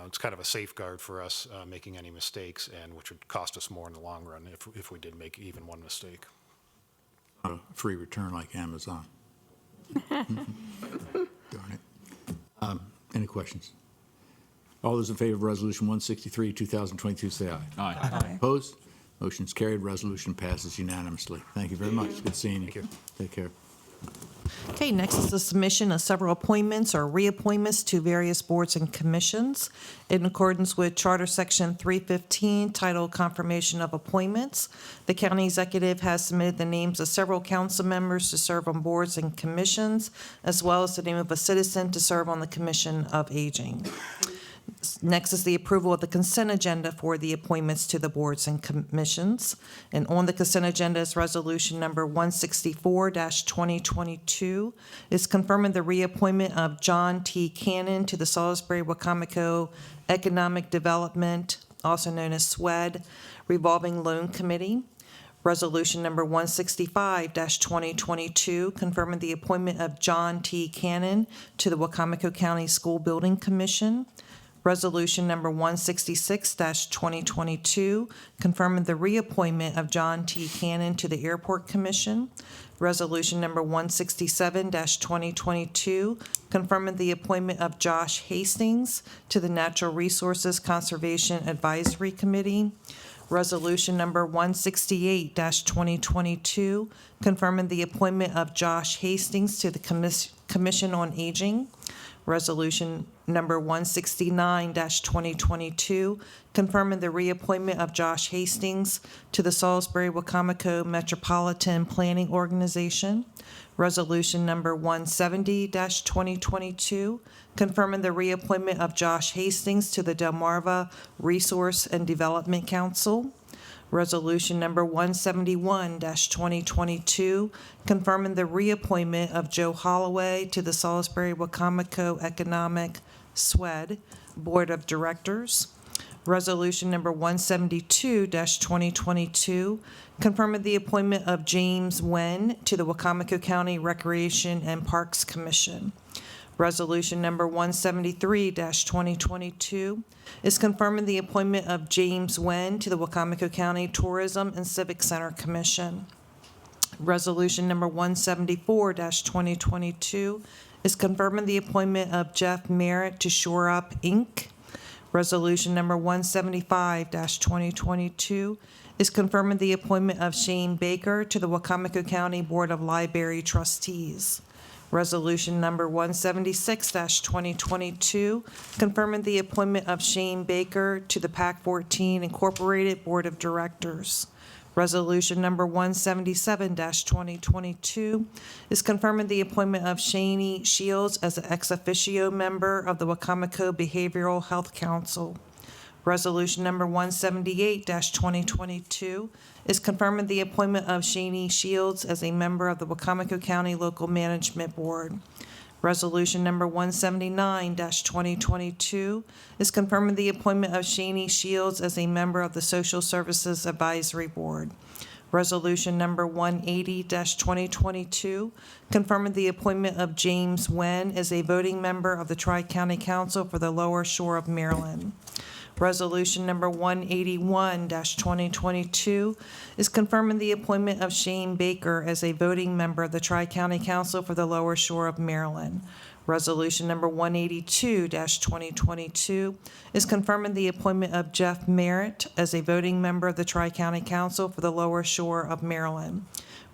it's kind of a safeguard for us making any mistakes, and which would cost us more in the long run if we did make even one mistake. Not a free return like Amazon. Darn it. Any questions? All those in favor of Resolution 163, 2022, say aye. Aye. Opposed? Motion's carried. Resolution passes unanimously. Thank you very much. Good seeing you. Thank you. Take care. Okay, next is the submission of several appointments or reappointments to various boards and commissions. In accordance with Charter Section 315, titled Confirmation of Appointments, the county executive has submitted the names of several council members to serve on boards and commissions, as well as the name of a citizen to serve on the Commission of Aging. Next is the approval of the consent agenda for the appointments to the boards and commissions. And on the consent agenda is resolution number 164-2022. Is confirming the reappointment of John T. Cannon to the Salisbury-Wicomico Economic Development, also known as SWED, Revolving Loan Committee. Resolution number 165-2022, confirming the appointment of John T. Cannon to the Wicomico County School Building Commission. Resolution number 166-2022, confirming the reappointment of John T. Cannon to the Airport Commission. Resolution number 167-2022, confirming the appointment of Josh Hastings to the Natural Resources Conservation Advisory Committee. Resolution number 168-2022, confirming the appointment of Josh Hastings to the Commission on Aging. Resolution number 169-2022, confirming the reappointment of Josh Hastings to the Salisbury-Wicomico Metropolitan Planning Organization. Resolution number 170-2022, confirming the reappointment of Josh Hastings to the Delmarva Resource and Development Council. Resolution number 171-2022, confirming the reappointment of Joe Holloway to the Salisbury-Wicomico Economic SWED Board of Directors. Resolution number 172-2022, confirming the appointment of James Wen to the Wicomico County Recreation and Parks Commission. Resolution number 173-2022 is confirming the appointment of James Wen to the Wicomico County Tourism and Civic Center Commission. Resolution number 174-2022 is confirming the appointment of Jeff Merritt to Shore Up, Inc. Resolution number 175-2022 is confirming the appointment of Shane Baker to the Wicomico County Board of Library Trustees. Resolution number 176-2022, confirming the appointment of Shane Baker to the PAC 14 Incorporated Board of Directors. Resolution number 177-2022 is confirming the appointment of Shani Shields as an ex officio member of the Wicomico Behavioral Health Council. Resolution number 178-2022 is confirming the appointment of Shani Shields as a member of the Wicomico County Local Management Board. Resolution number 179-2022 is confirming the appointment of Shani Shields as a member of the Social Services Advisory Board. Resolution number 180-2022, confirming the appointment of James Wen as a voting member of the Tri-County Council for the Lower Shore of Maryland. Resolution number 181-2022 is confirming the appointment of Shane Baker as a voting member of the Tri-County Council for the Lower Shore of Maryland. Resolution number 182-2022 is confirming the appointment of Jeff Merritt as a voting member of the Tri-County Council for the Lower Shore of Maryland.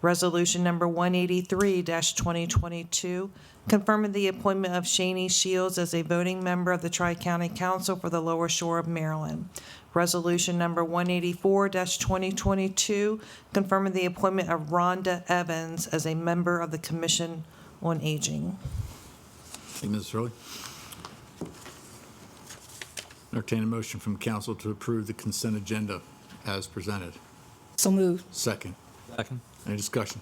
Resolution number 183-2022, confirming the appointment of Shani Shields as a voting member of the Tri-County Council for the Lower Shore of Maryland. Resolution number 184-2022, confirming the appointment of Rhonda Evans as a member of the Commission on Aging. Thank you, Mrs. Hurley. Entertain a motion from council to approve the consent agenda as presented. So moved. Second. Second. Any discussion?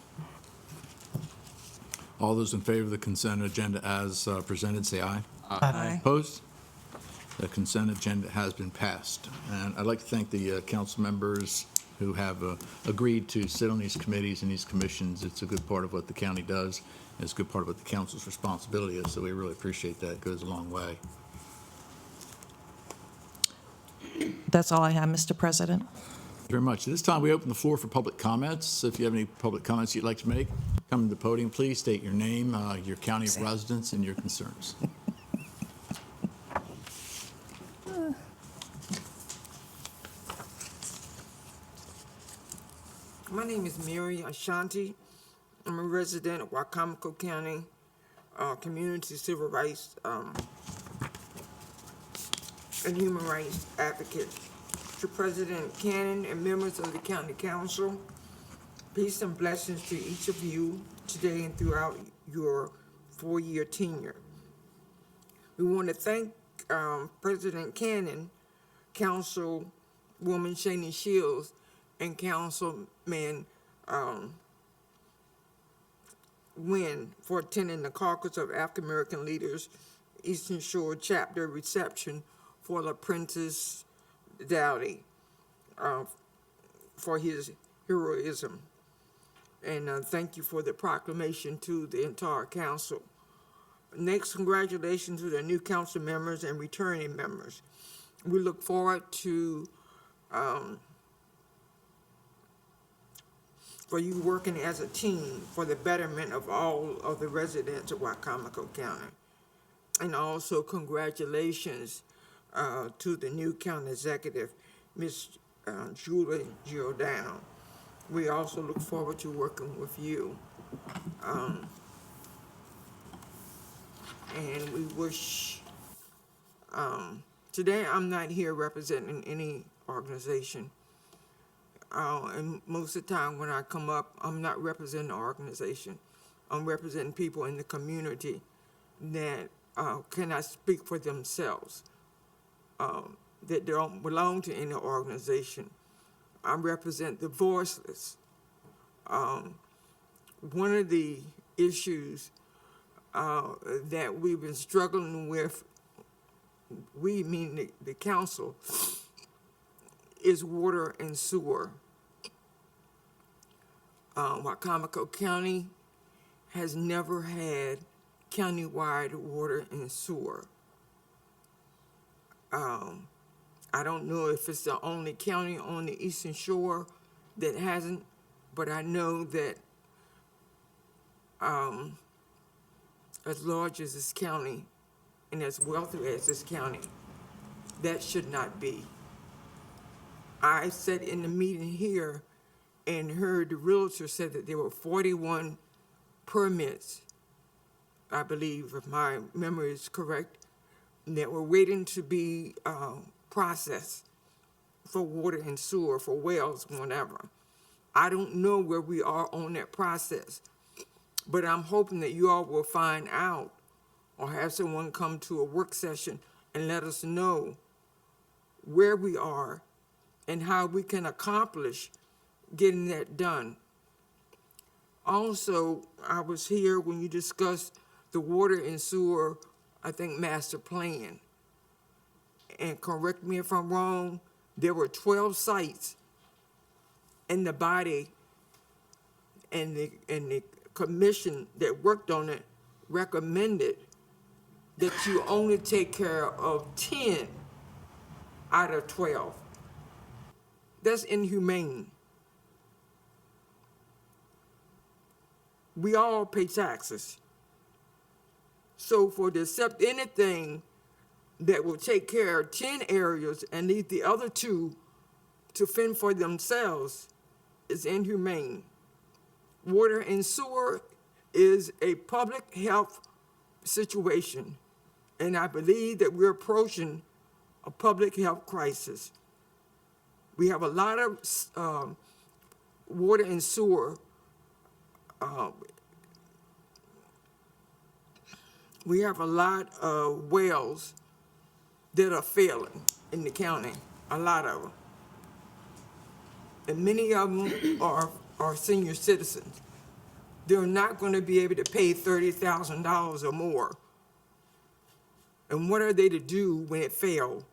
All those in favor of the consent agenda as presented, say aye. Aye. Opposed? The consent agenda has been passed. And I'd like to thank the council members who have agreed to sit on these committees and these commissions. It's a good part of what the county does. It's a good part of what the council's responsibility is, so we really appreciate that. It goes a long way. That's all I have, Mr. President. Thank you very much. At this time, we open the floor for public comments. If you have any public comments you'd like to make, come to the podium, please. State your name, your county of residence, and your concerns. My name is Mary Ashanti. I'm a resident of Wicomico County, community civil rights and human rights advocate. To President Cannon and members of the County Council, peace and blessings to each of you today and throughout your 4-year tenure. We want to thank President Cannon, Councilwoman Shani Shields, and Councilman Wynn for attending the Caucus of African American Leaders Eastern Shore Chapter reception for the Princess Dowdy for his heroism. And thank you for the proclamation to the entire council. Next, congratulations to the new council members and returning members. We look forward to for you working as a team for the betterment of all of the residents of Wicomico County. And also congratulations to the new county executive, Ms. Julie Giordano. We also look forward to working with you. And we wish, today I'm not here representing any organization. And most of the time when I come up, I'm not representing an organization. I'm representing people in the community that cannot speak for themselves, that don't belong to any organization. I represent the voiceless. One of the issues that we've been struggling with, we mean the council, is water and sewer. Wicomico County has never had countywide water and sewer. I don't know if it's the only county on the Eastern Shore that hasn't, but I know that as large as this county and as wealthy as this county, that should not be. I sat in the meeting here and heard the realtor said that there were 41 permits, I believe, if my memory is correct, that were waiting to be processed for water and sewer, for wells, whatever. I don't know where we are on that process, but I'm hoping that you all will find out or have someone come to a work session and let us know where we are and how we can accomplish getting that done. Also, I was here when you discussed the water and sewer, I think, master plan. And correct me if I'm wrong, there were 12 sites in the body and the commission that worked on it recommended that you only take care of 10 out of 12. That's inhumane. We all pay taxes. So for to accept anything that will take care of 10 areas and leave the other 2 to fend for themselves is inhumane. Water and sewer is a public health situation, and I believe that we're approaching a public health crisis. We have a lot of water and sewer. We have a lot of wells that are failing in the county, a lot of them. And many of them are senior citizens. They're not going to be able to pay $30,000 or more. And what are they to do when it fails?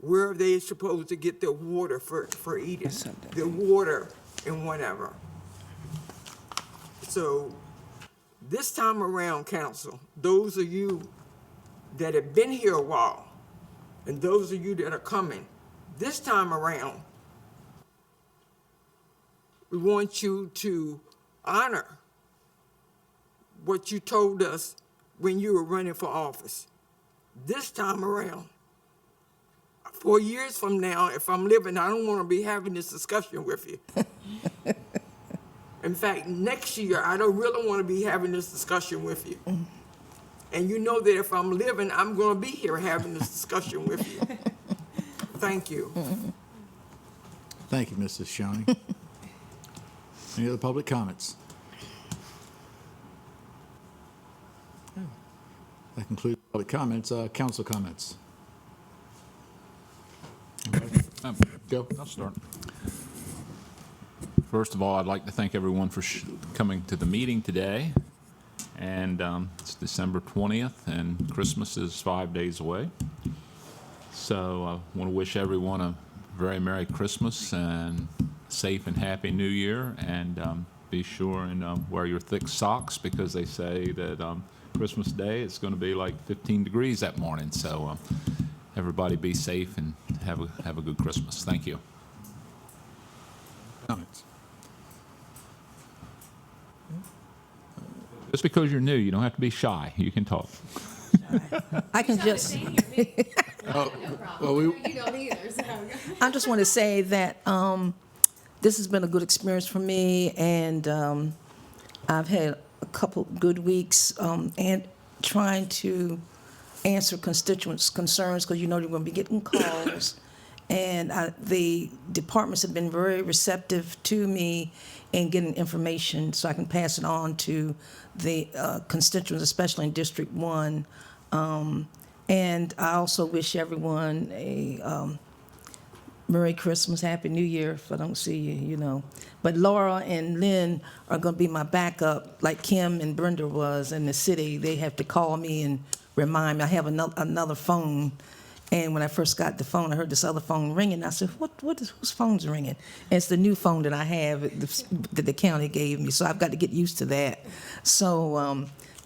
Where are they supposed to get their water for eating? Their water and whatever. So this time around, council, those of you that have been here a while, and those of you that are coming, this time around, we want you to honor what you told us when you were running for office. This time around, 4 years from now, if I'm living, I don't want to be having this discussion with you. In fact, next year, I don't really want to be having this discussion with you. And you know that if I'm living, I'm going to be here having this discussion with you. Thank you. Thank you, Mrs. Shawnee. Any other public comments? That concludes public comments. Council comments. Joe? I'll start. First of all, I'd like to thank everyone for coming to the meeting today. And it's December 20th, and Christmas is 5 days away. So I want to wish everyone a very Merry Christmas and safe and happy New Year. And be sure and wear your thick socks, because they say that Christmas Day it's going to be like 15 degrees that morning. So everybody be safe and have a good Christmas. Thank you. Comments? Just because you're new, you don't have to be shy. You can talk. I can just, Oh, well, we, You don't either, so. I just want to say that this has been a good experience for me, and I've had a couple good weeks and trying to answer constituents' concerns, because you know they're going to be getting calls. And the departments have been very receptive to me in getting information so I can pass it on to the constituents, especially in District 1. And I also wish everyone a Merry Christmas, Happy New Year if I don't see you, you know. But Laura and Lynn are going to be my backup, like Kim and Brenda was in the city. They have to call me and remind me. I have another phone. And when I first got the phone, I heard this other phone ringing. I said, whose phone's ringing? And it's the new phone that I have that the county gave me. So I've got to get used to that. So,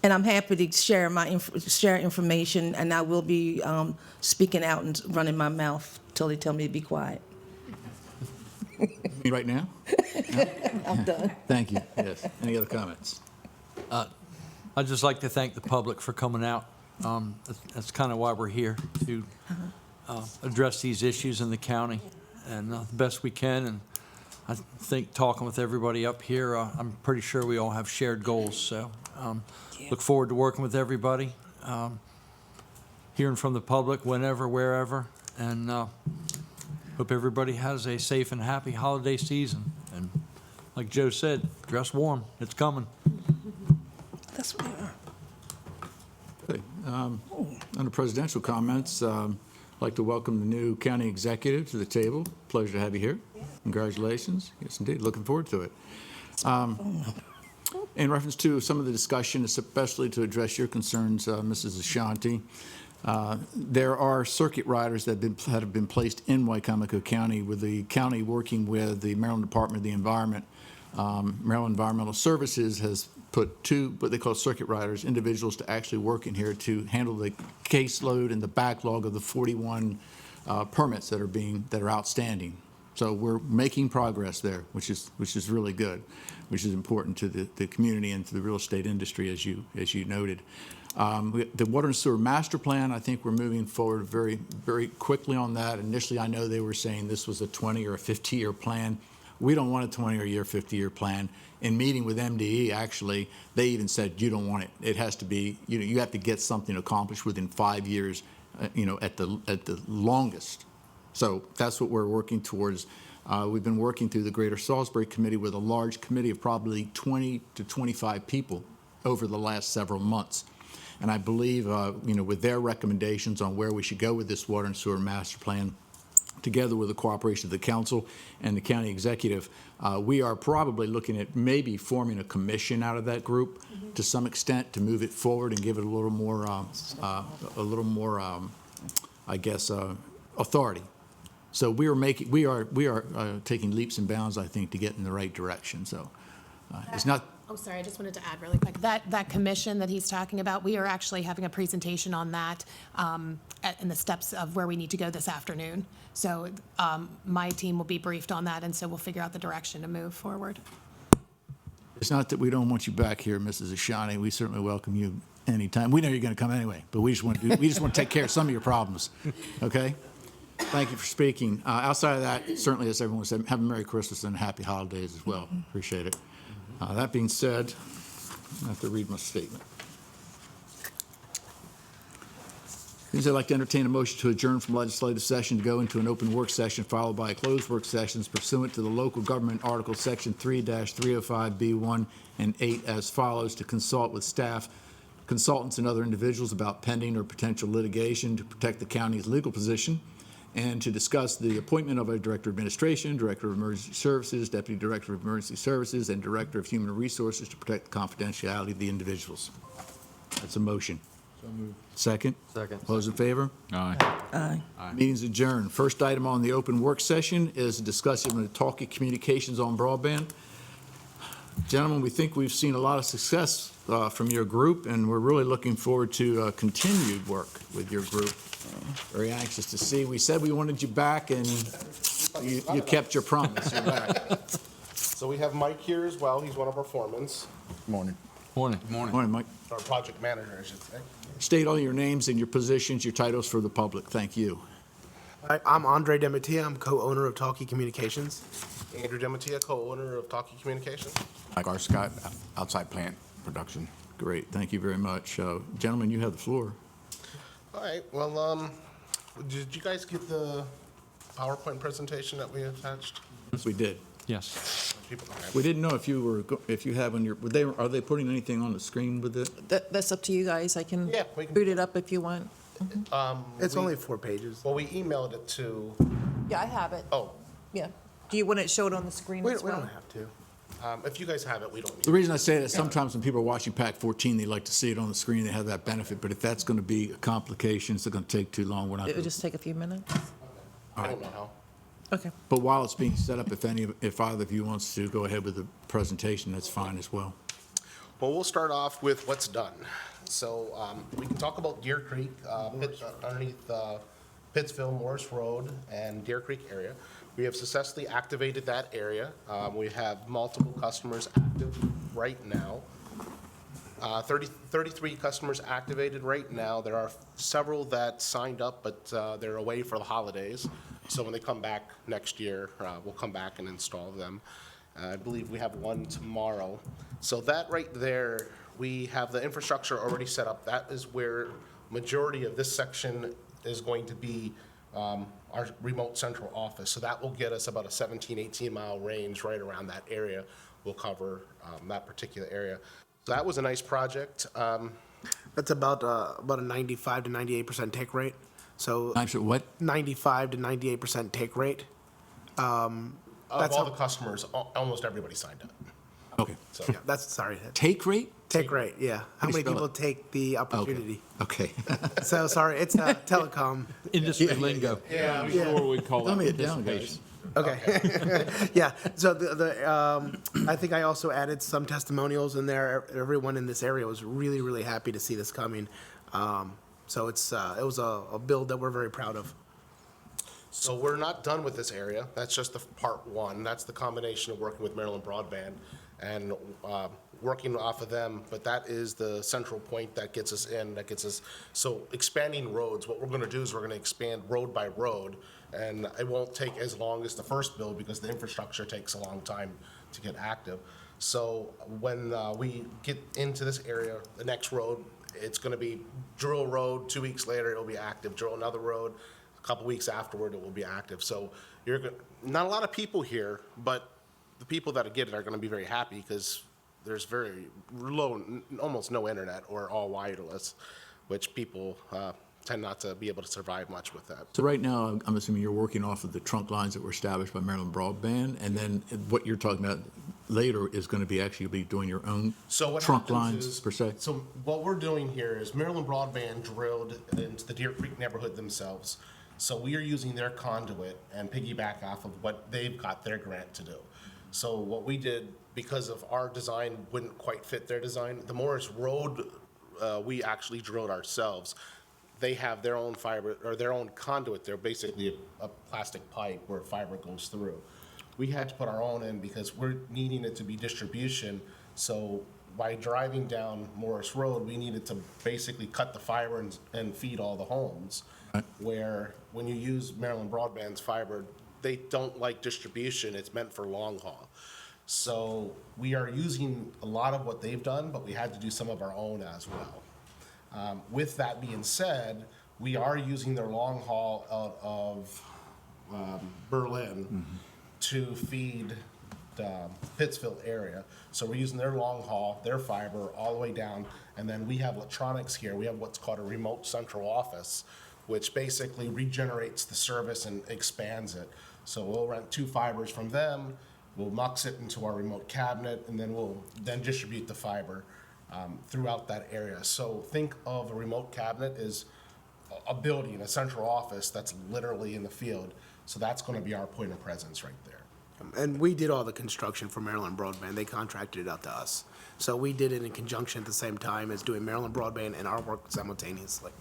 and I'm happy to share share information, and I will be speaking out and running my mouth till they tell me to be quiet. me right now? I'm done. Thank you. Yes. Any other comments? I'd just like to thank the public for coming out. That's kind of why we're here, to address these issues in the county, and the best we can. And I think talking with everybody up here, I'm pretty sure we all have shared goals. So look forward to working with everybody, hearing from the public whenever, wherever, and hope everybody has a safe and happy holiday season. And like Joe said, dress warm. It's coming. That's what we are. Okay. Under presidential comments, I'd like to welcome the new county executive to the table. Pleasure to have you here. Congratulations. Yes, indeed. Looking forward to it. In reference to some of the discussion, especially to address your concerns, Mrs. Ashanti, there are circuit riders that have been placed in Wicomico County, with the county working with the Maryland Department of the Environment. Maryland Environmental Services has put 2 what they call circuit riders, individuals to actually work in here to handle the caseload and the backlog of the 41 permits that are outstanding. So we're making progress there, which is really good, which is important to the community and to the real estate industry, as you noted. The water and sewer master plan, I think we're moving forward very, very quickly on that. Initially, I know they were saying this was a 20 or a 50-year plan. We don't want a 20 or year, 50-year plan. In meeting with MDE, actually, they even said you don't want it. It has to be, you have to get something accomplished within 5 years, at the longest. So that's what we're working towards. We've been working through the Greater Salisbury Committee with a large committee of probably 20 to 25 people over the last several months. And I believe, with their recommendations on where we should go with this water and sewer master plan, together with the cooperation of the council and the county executive, we are probably looking at maybe forming a commission out of that group to some extent to move it forward and give it a little more, authority. So we are taking leaps and bounds, I think, to get in the right direction. So it's not. Oh, sorry, I just wanted to add really quick. That commission that he's talking about, we are actually having a presentation on that in the steps of where we need to go this afternoon. So my team will be briefed on that, and so we'll figure out the direction to move forward. It's not that we don't want you back here, Mrs. Ashani. We certainly welcome you anytime. We know you're going to come anyway, but we just want to take care of some of your problems. Okay? Thank you for speaking. Outside of that, certainly, as everyone said, have a Merry Christmas and Happy Holidays as well. Appreciate it. That being said, I have to read my statement. I'd like to entertain a motion to adjourn from legislative session to go into an open work session followed by a closed work sessions pursuant to the local government article section 3-305B1 and 8 as follows: to consult with staff, consultants, and other individuals about pending or potential litigation to protect the county's legal position, and to discuss the appointment of a Director of Administration, Director of Emergency Services, Deputy Director of Emergency Services, and Director of Human Resources to protect the confidentiality of the individuals. That's a motion. So moved. Second? Second. Those in favor? Aye. Aye. Meeting's adjourned. First item on the open work session is a discussion of the talkie communications on broadband. Gentlemen, we think we've seen a lot of success from your group, and we're really looking forward to continued work with your group. Very anxious to see. We said we wanted you back, and you kept your promise. You're back. So we have Mike here as well. He's one of our foremans, Morning. Morning. Morning, Mike. our project manager, I should say. State all your names and your positions, your titles for the public. Thank you. I'm Andre Dematia. I'm co-owner of Talkie Communications. Andrew Dematia, co-owner of Talkie Communications. Mike R. Scott, outside plant production. Great. Thank you very much. Gentlemen, you have the floor. All right, well, did you guys get the PowerPoint presentation that we attached? Yes, we did. Yes. People don't have We it. didn't know if you have on your, are they putting anything on the screen with it? That's up to you guys. I can Yeah, we can- boot it up if you want. It's only 4 pages. Well, we emailed it to, Yeah, I have it. oh, Yeah. Do you want it showed on the screen we as well? don't have to. If you guys have it, we don't need The it. reason I say that, sometimes when people are watching PAC 14, they like to see it on the screen, they have that benefit, but if that's going to be a complication, it's going to take too long, we're not It going would to. just take a few minutes. I don't know how. Okay. But while it's being set up, if either of you wants to go ahead with the presentation, that's fine as well. Well, we'll start off with what's done. So we can talk about Deer Creek, underneath Pittsville, Morris Road, and Deer Creek area. We have successfully activated that area. We have multiple customers active right now. 33 customers activated right now. There are several that signed up, but they're away for the holidays. So when they come back next year, we'll come back and install them. I believe we have one tomorrow. So that right there, we have the infrastructure already set up. That is where majority of this section is going to be our remote central office. So that will get us about a 17, 18-mile range right around that area. We'll cover that particular area. So that was a nice project. That's about a 95 to 98% take rate. So What? 95 to 98% take rate. Of all the customers, almost everybody signed up. Okay. So yeah, that's sorry. Take rate? Take rate, yeah. How do you many spell people it? take the opportunity? Okay. So sorry, it's telecom. Industry lingo. Yeah, before we call Dummy it it down, participation. Okay. Yeah, so I think I also added some testimonials in there. Everyone in this area was really, really happy to see this coming. So it was a build that we're very proud of. So we're not done with this area. That's just the part one. That's the combination of working with Maryland Broadband and working off of them. But that is the central point that gets us in, that gets us, so expanding roads, what we're gonna do is we're gonna expand road by road. And it won't take as long as the first build because the infrastructure takes a long time to get active. So when we get into this area, the next road, it's gonna be drill road, 2 weeks later, it'll be active, drill another road, a couple weeks afterward, it will be active. So not a lot of people here, but the people that get it are gonna be very happy because there's very low, almost no internet or all wireless, which people tend not to be able to survive much with that. So right now, I'm assuming you're working off of the trunk lines that were established by Maryland Broadband, and then what you're talking about later is going to be actually be doing your own So what trunk happens lines, is- per se? So what we're doing here is Maryland Broadband drilled into the Deer Creek neighborhood themselves. So we are using their conduit and piggyback off of what they've got their grant to do. So what we did, because of our design wouldn't quite fit their design, the Morris Road, we actually drilled ourselves. They have their own fiber, or their own conduit. They're basically a plastic pipe where fiber goes through. We had to put our own in because we're needing it to be distribution. So by driving down Morris Road, we needed to basically cut the fiber and feed all the homes. Where when you use Maryland Broadband's fiber, they don't like distribution. It's meant for long haul. So we are using a lot of what they've done, but we had to do some of our own as well. With that being said, we are using their long haul out of Berlin to feed the Pittsfield area. So we're using their long haul, their fiber, all the way down. And then we have electronics here. We have what's called a remote central office, which basically regenerates the service and expands it. So we'll rent 2 fibers from them, we'll mux it into our remote cabinet, and then we'll then distribute the fiber throughout that area. So think of a remote cabinet as a building, a central office that's literally in the field. So that's going to be our point of presence right there. And we did all the construction for Maryland Broadband. They contracted it out to us. So we did it in conjunction at the same time as doing Maryland Broadband and our work simultaneously.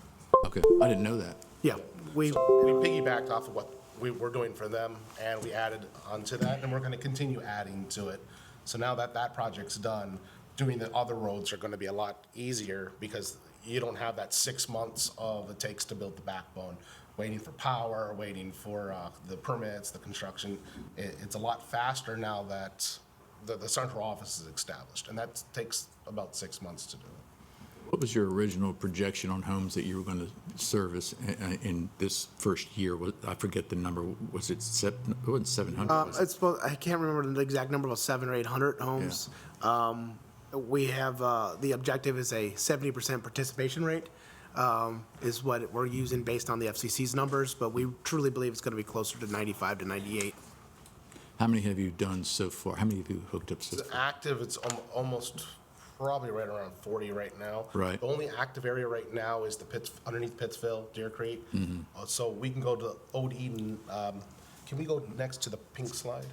Okay, I didn't know that. Yeah, We piggybacked off of what we were doing for them, and we added onto that, and we're going to continue adding to it. So now that that project's done, doing the other roads are going to be a lot easier because you don't have that 6 months of it takes to build the backbone, waiting for power, waiting for the permits, the construction. It's a lot faster now that the central office is established, and that takes about 6 months to do it. What was your original projection on homes that you were going to service in this first year? I forget the number. Was it it wasn't 700? I can't remember the exact number, about 700 or 800 homes. We have, the objective is a 70% participation rate, is what we're using based on the FCC's numbers, but we truly believe it's going to be closer to 95 to 98. How many have you done so far? How many have you hooked up so It's far? active, it's almost probably right around 40 right now. Right. The only active area right now is the underneath Pittsfield, Deer Creek. So we can go to Old Eden. Can we go next to the pink slide?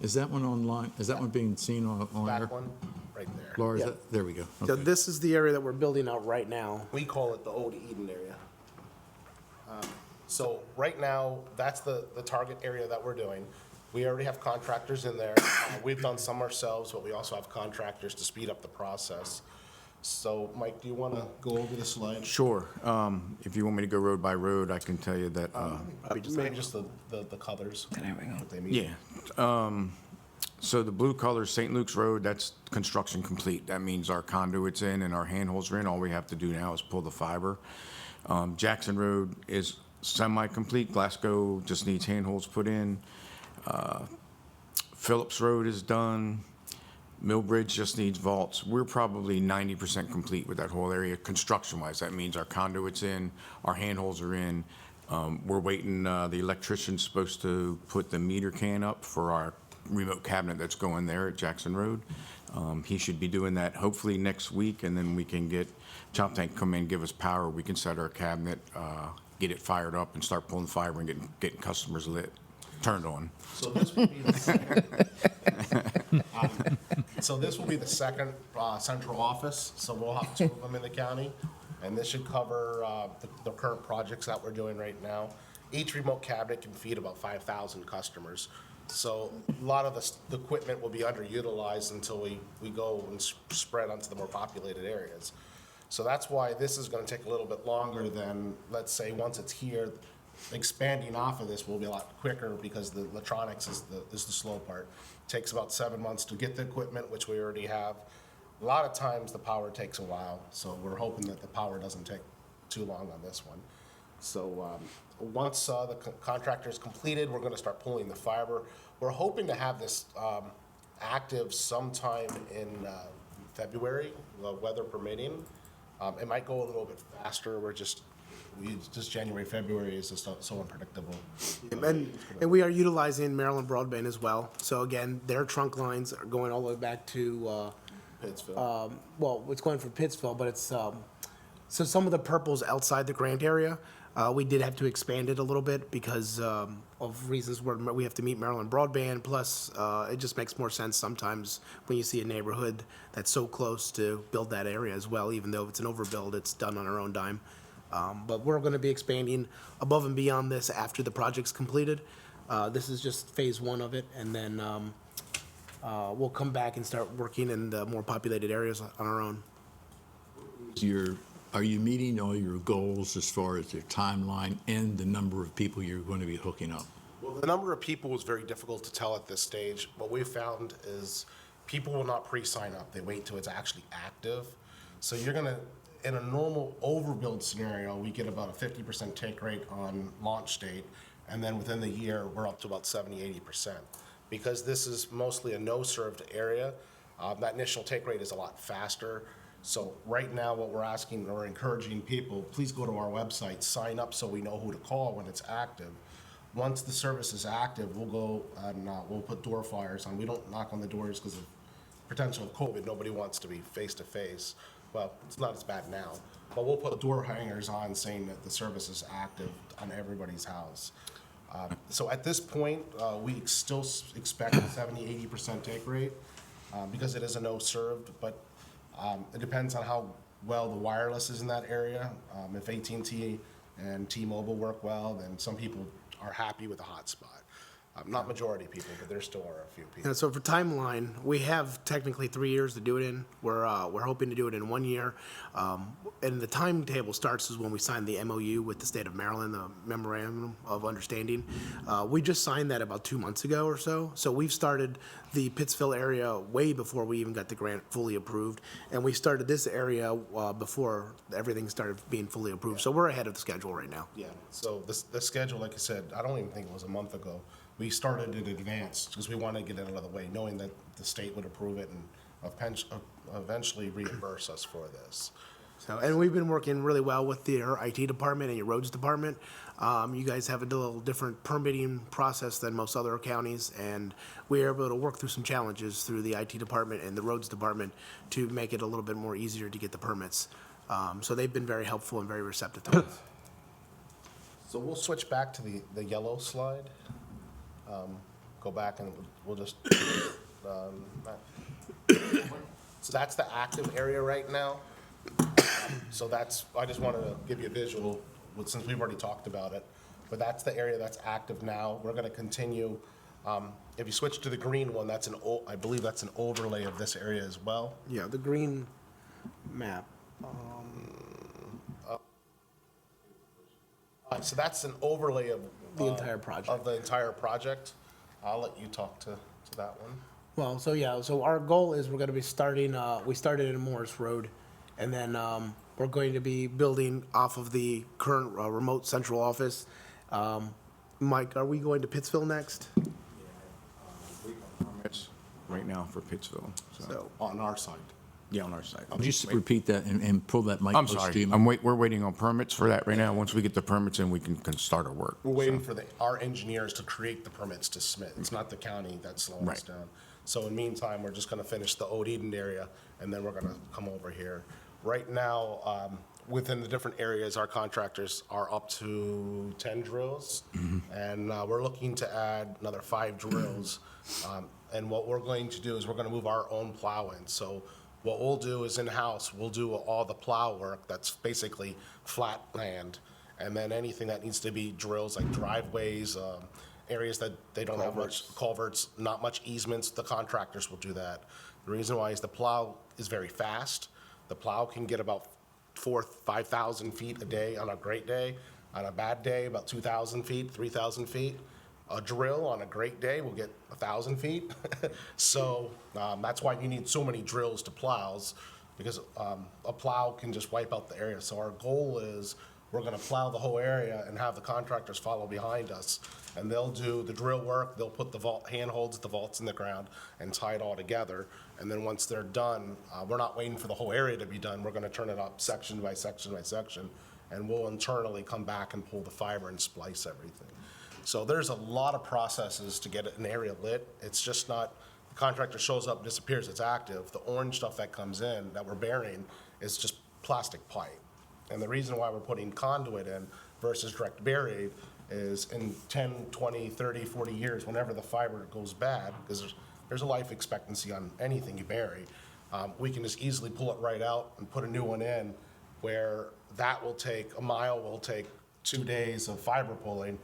Is that one online? Is that one being seen on air? That one, right there. Laura, Yeah. there we go. So Okay. this is the area that we're building out right now. We call it the Old Eden area. So right now, that's the target area that we're doing. We already have contractors in there. We've done some ourselves, but we also have contractors to speed up the process. So, Mike, do you want to go over the slide? Sure. If you want me to go road by road, I can tell you that, Maybe just the colors. There we go. What they mean. yeah. So the blue color, St. Luke's Road, that's construction complete. That means our conduit's in and our handholds are in. All we have to do now is pull the fiber. Jackson Road is semi-complete. Glasgow just needs handholds put in. Phillips Road is done. Millbridge just needs vaults. We're probably 90% complete with that whole area, construction-wise. That means our conduit's in, our handholds are in. We're waiting, the electrician's supposed to put the meter can up for our remote cabinet that's going there at Jackson Road. He should be doing that hopefully next week, and then we can get Chop Tank come in, give us power. We can set our cabinet, get it fired up, and start pulling fiber and getting customers lit, turned on. So this will be the second. So this will be the second central office. So we'll have 2 of them in the county, and this should cover the current projects that we're doing right now. each remote cabinet can feed about 5,000 customers. So a lot of the equipment will be underutilized until we go and spread onto the more populated areas. So that's why this is gonna take a little bit longer than, let's say, once it's here, expanding off of this will be a lot quicker because the electronics is the slow part. Takes about 7 months to get the equipment, which we already have. A lot of times the power takes a while, so we're hoping that the power doesn't take too long on this one. So once the contractor is completed, we're gonna start pulling the fiber. We're hoping to have this active sometime in February, weather permitting. It might go a little bit faster. Just January, February is just so unpredictable. And we are utilizing Maryland Broadband as well. So again, their trunk lines are going all the way back to, Pittsville. well, it's going from Pittsville, but it's, so some of the purple's outside the grant area. We did have to expand it a little bit because of reasons where we have to meet Maryland Broadband. Plus, it just makes more sense sometimes when you see a neighborhood that's so close to build that area as well. Even though it's an overbuild, it's done on our own dime. But we're going to be expanding above and beyond this after the project's completed. This is just phase one of it, and then we'll come back and start working in the more populated areas on our own. Are you meeting all your goals as far as your timeline and the number of people you're going to be hooking up? Well, the number of people is very difficult to tell at this stage. What we've found is people will not pre-sign up. They wait till it's actually active. So you're gonna, in a normal overbuild scenario, we get about a 50% take rate on launch date. And then within the year, we're up to about 70–80%. Because this is mostly a no-served area, that initial take rate is a lot faster. So right now, what we're asking or encouraging people, please go to our website, sign up so we know who to call when it's active. Once the service is active, we'll go and we'll put door flyers on. We don't knock on the doors because of potential of COVID. Nobody wants to be face-to-face. Well, it's not as bad now. But we'll put door hangers on saying that the service is active on everybody's house. So at this point, we still expect a 70–80% take rate because it is a no-served, but it depends on how well the wireless is in that area. If AT&T and T-Mobile work well, then some people are happy with the hotspot. Not majority people, but there still are a few people. And so for timeline, we have technically 3 years to do it in. We're hoping to do it in 1 year. And the timetable starts is when we signed the MOU with the state of Maryland, the Memorandum of Understanding. We just signed that about 2 months ago or so. So we've started the Pittsville area way before we even got the grant fully approved. And we started this area before everything started being fully approved. So we're ahead of the schedule right now. Yeah, so the schedule, like I said, I don't even think it was a month ago. We started in advance because we wanted to get it out of the way, knowing that the state would approve it and eventually reimburse us for this. So, and we've been working really well with your IT department and your roads department. You guys have a little different permitting process than most other counties, and we are able to work through some challenges through the IT department and the roads department to make it a little bit more easier to get the permits. So they've been very helpful and very receptive to us. So we'll switch back to the yellow slide. Go back and we'll just, so that's the active area right now. So I just wanted to give you a visual, since we've already talked about it, but that's the area that's active now. We're gonna continue, if you switch to the green one, I believe that's an overlay of this area as well. Yeah, the green map. So that's an overlay of The entire project. Of the entire project. I'll let you talk to that one. Well, so yeah, so our goal is we're gonna be starting, we started in Morris Road, and then we're going to be building off of the current remote central office. Mike, are we going to Pittsville next? Permits right now for Pittsville. So on our side. Yeah, on our side. Just repeat that and pull that mic I'm close to sorry. you. We're waiting on permits for that right now. Once we get the permits in, we can start our work. We're waiting for our engineers to create the permits to submit. It's not the county that's slowing us down. So in the meantime, we're just gonna finish the Old Eden area, and then we're gonna come over here. Right now, within the different areas, our contractors are up to 10 drills, and we're looking to add another 5 drills. And what we're going to do is we're gonna move our own plow in. So what we'll do is in-house, we'll do all the plow work that's basically flat land, And then anything that needs to be drills, like driveways, areas that they don't have much, culverts, not much easements, the contractors will do that. The reason why is the plow is very fast. The plow can get about 5,000 feet a day on a great day. On a bad day, about 2,000 feet, 3,000 feet. A drill on a great day will get 1,000 feet. So that's why you need so many drills to plows, because a plow can just wipe out the area. So our goal is we're gonna plow the whole area and have the contractors follow behind us. And they'll do the drill work, they'll put the vault, handholds, the vaults in the ground and tie it all together. And then once they're done, we're not waiting for the whole area to be done. We're gonna turn it up section by section by section. And we'll internally come back and pull the fiber and splice everything. So there's a lot of processes to get an area lit. It's just not, the contractor shows up, disappears, it's active. The orange stuff that comes in that we're burying is just plastic pipe. And the reason why we're putting conduit in versus direct buried is in 10, 20, 30, 40 years, whenever the fiber goes bad, because there's a life expectancy on anything you bury, we can just easily pull it right out and put a new one in, where that will take, a mile will take 2 days of fiber pulling.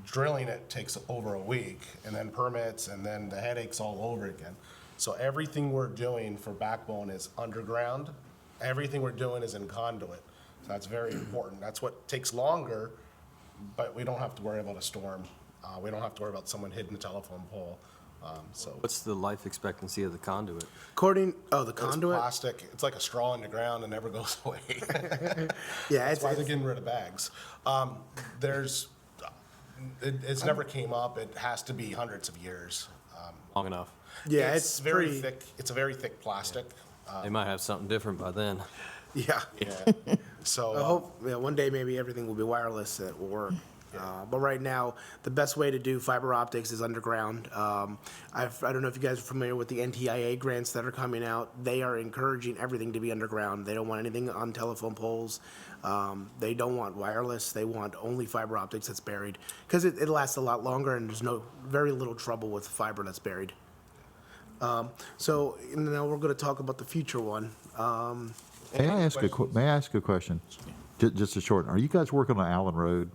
Drilling it takes over a week, and then permits, and then the headaches all over again. So everything we're doing for backbone is underground. Everything we're doing is in conduit. So that's very important. That's what takes longer, but we don't have to worry about a storm. We don't have to worry about someone hitting the telephone pole. So What's the life expectancy of the conduit? The it's conduit? plastic. It's like a straw in the ground and never goes away. Yeah, That's why they're getting rid of bags. It's never came up. It has to be hundreds of years. Long enough. Yeah, it's very thick. It's a very thick plastic. They might have something different by then. Yeah. Yeah. So I hope one day maybe everything will be wireless that will work. But right now, the best way to do fiber optics is underground. I don't know if you guys are familiar with the NTIA grants that are coming out. They are encouraging everything to be underground. They don't want anything on telephone poles. They don't want wireless. They want only fiber optics that's buried, because it lasts a lot longer and there's very little trouble with fiber that's buried. So now we're going to talk about the future one. May I ask a question? Just a short one. Are you guys working on Allen Road?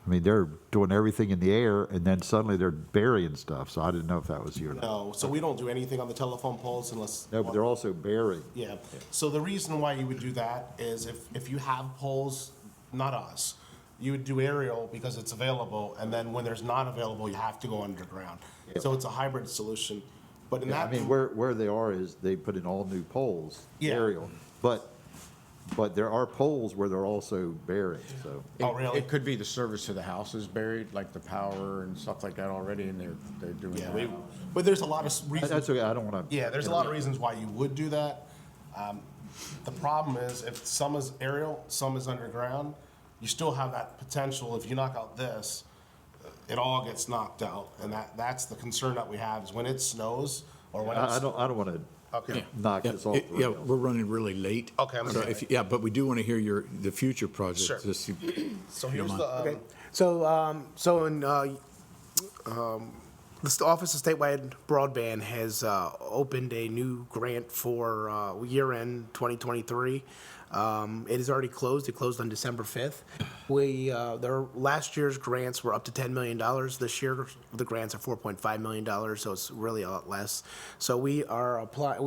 I mean, they're doing everything in the air, and then suddenly they're burying stuff, so I didn't know if that was you or not. No, so we don't do anything on the telephone poles unless. No, but they're also burying. Yeah, so the reason why you would do that is if you have poles, not us, you would do aerial because it's available, and then when there's not available, you have to go underground. So it's a hybrid solution, but in Yeah, that. I mean, where they are is they put in all new poles, Yeah. aerial. But there are poles where they're also buried, so. Oh, really? It could be the service to the house is buried, like the power and stuff like that already, and they're doing Yeah, that. but there's a lot of reasons. That's okay, I don't want to. Yeah, there's a lot of reasons why you would do that. The problem is if some is aerial, some is underground, you still have that potential. If you knock out this, it all gets knocked out. And that's the concern that we have is when it snows or when it's. I don't want to Okay. knock this off. the Yeah, rails. we're running really late. Okay, I'm So sorry. Yeah, but we do want to hear the future projects. Sure. just to- So if you here's don't the. mind. Okay, so in the Office of Statewide Broadband has opened a new grant for year-end 2023. It is already closed. It closed on December 5th. Their last year's grants were up to $10 million. This year, the grants are $4.5 million, so it's really a lot less. So we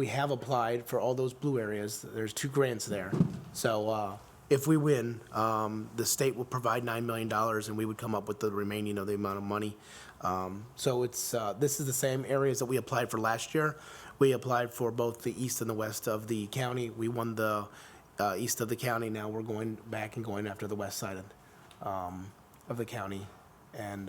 have applied for all those blue areas. There's 2 grants there. So if we win, the state will provide $9 million, and we would come up with the remaining of the amount of money. So this is the same areas that we applied for last year. We applied for both the east and the west of the county. We won the east of the county. Now we're going back and going after the west side of the county. And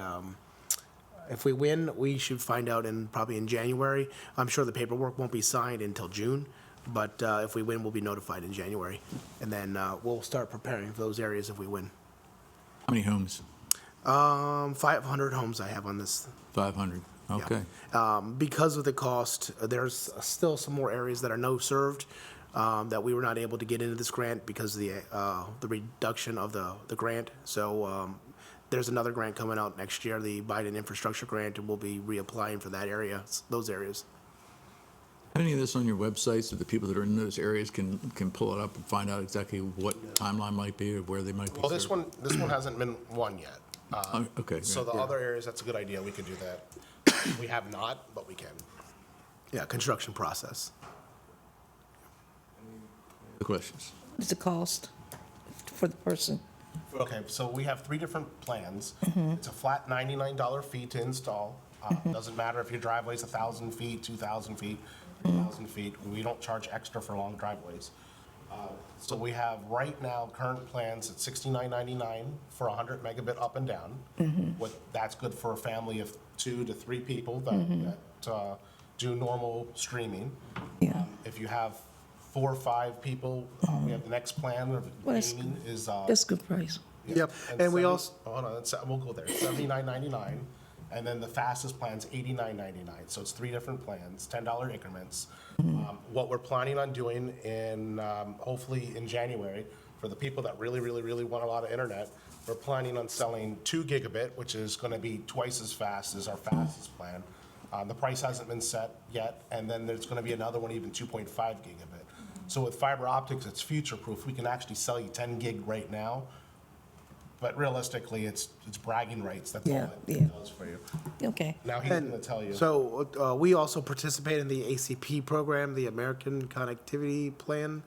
if we win, we should find out probably in January. I'm sure the paperwork won't be signed until June, but if we win, we'll be notified in January. And then we'll start preparing for those areas if we win. How many homes? 500 homes I have on this. 500, okay. Because of the cost, there's still some more areas that are no served that we were not able to get into this grant because of the reduction of the grant. So there's another grant coming out next year, the Biden Infrastructure Grant, and we'll be reapplying for that area, those areas. Any of this on your website so the people that are in those areas can pull it up and find out exactly what timeline might be or where they might be? Well, this served? one hasn't been won yet. Okay. So great. the other areas, that's a good idea, we could do that. We have not, but we can. Yeah, construction process. The questions? What's the cost for the person? Okay, so we have 3 different plans. It's a flat $99 fee to install. Doesn't matter if your driveway's 1,000 feet, 2,000 feet, 3,000 feet. We don't charge extra for long driveways. So we have right now current plans at $69.99 for 100 megabit up and down. That's good for a family of 2 to 3 people that do normal streaming. Yeah. If you have 4 or 5 people, we have the next plan of Well, that's gaming is. That's a good price. Yep, and we 70 also, Hold on, we'll go there. $79.99, and then the fastest plan's $89.99. So it's 3 different plans, $10 increments. What we're planning on doing in hopefully in January for the people that really, really, really want a lot of internet, we're planning on selling 2 gigabit, which is going to be twice as fast as our fastest plan. The price hasn't been set yet, and then there's going to be another one, even 2.5 gigabit. So with fiber optics, it's future-proof. We can actually sell you 10 gig right now, but realistically, it's bragging rights. That's all it does for you. Okay. Now he's going to tell you. so we also participate in the ACP program, the American Connectivity Plan,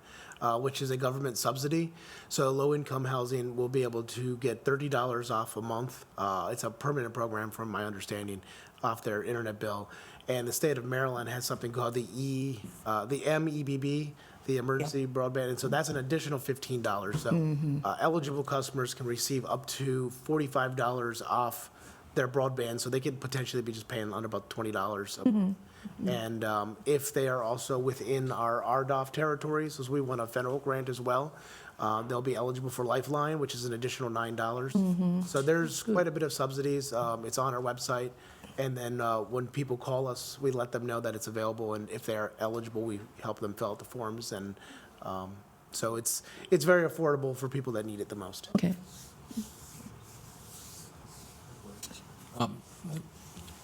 which is a government subsidy. So low-income housing will be able to get $30 off a month. It's a permanent program, from my understanding, off their internet bill. And the state of Maryland has something called the MEBB, the Emergency Broadband, and so that's an additional $15. So eligible customers can receive up to $45 off their broadband, so they could potentially be just paying under about $20 a month. And if they are also within our RDOF territories, as we won a federal grant as well, they'll be eligible for Lifeline, which is an additional $9. So there's quite a bit of subsidies. It's on our website. And then when people call us, we let them know that it's available, and if they're eligible, we help them fill out the forms. And so it's very affordable for people that need it the most. Okay.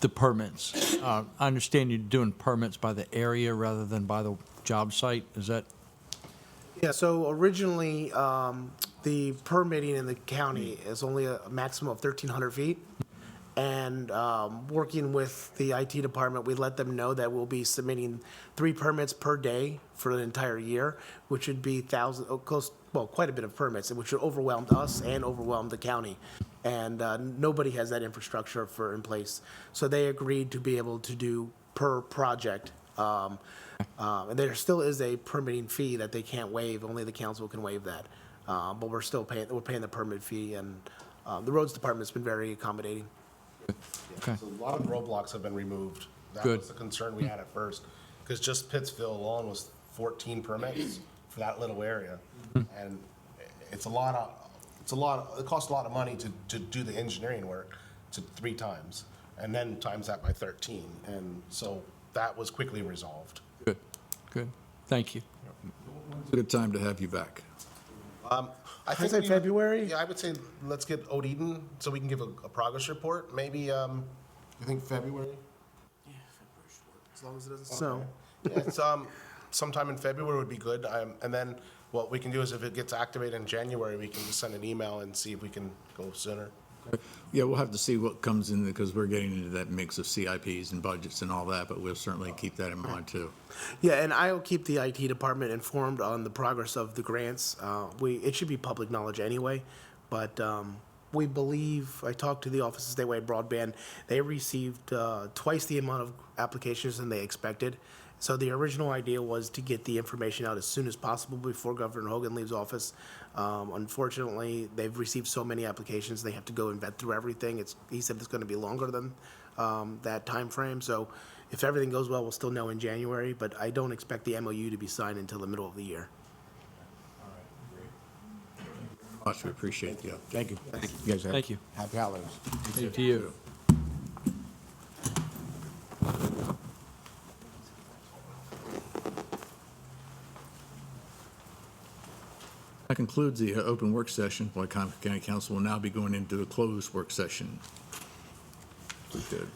The permits. I understand you're doing permits by the area rather than by the job site. Is that? Yeah, so originally, the permitting in the county is only a maximum of 1,300 feet. And working with the IT department, we let them know that we'll be submitting 3 permits per day for the entire year, which would be quite a bit of permits, which would overwhelm us and overwhelm the county. And nobody has that infrastructure in place. So they agreed to be able to do per project. And there still is a permitting fee that they can't waive. Only the council can waive that. But we're paying the permit fee, and the roads department's been very accommodating. Okay. So a lot of roadblocks have been removed. That Good. was the concern we had at first, because just Pittsville alone was 14 permits for that little area. And it costs a lot of money to do the engineering work to 3 times, and then times that by 13. And so that was quickly resolved. Good, good. Thank you. It's a good time to have you back. I I'd say February? Yeah, I would say let's get Odeden so we can give a progress report. Maybe, you think February? Yeah, February short, as long as it doesn't. So- Yeah, it's, sometime in February would be good. And then what we can do is if it gets activated in January, we can just send an email and see if we can go sooner. Yeah, we'll have to see what comes in, because we're getting into that mix of CIPs and budgets and all that, but we'll certainly keep that in mind, too. Yeah, and I'll keep the IT department informed on the progress of the grants. It should be public knowledge anyway, but we believe, I talked to the Office of Statewide Broadband, they received twice the amount of applications than they expected. So the original idea was to get the information out as soon as possible before Governor Hogan leaves office. Unfortunately, they've received so many applications, they have to go and vet through everything. He said it's going to be longer than that time frame. So if everything goes well, we'll still know in January, but I don't expect the MOU to be signed until the middle of the year. Much, we appreciate the update. Thank you. You guys have Thank you. happy holidays. Thank you. That concludes the open work session. Wicomico County Council will now be going into a closed work session. We good.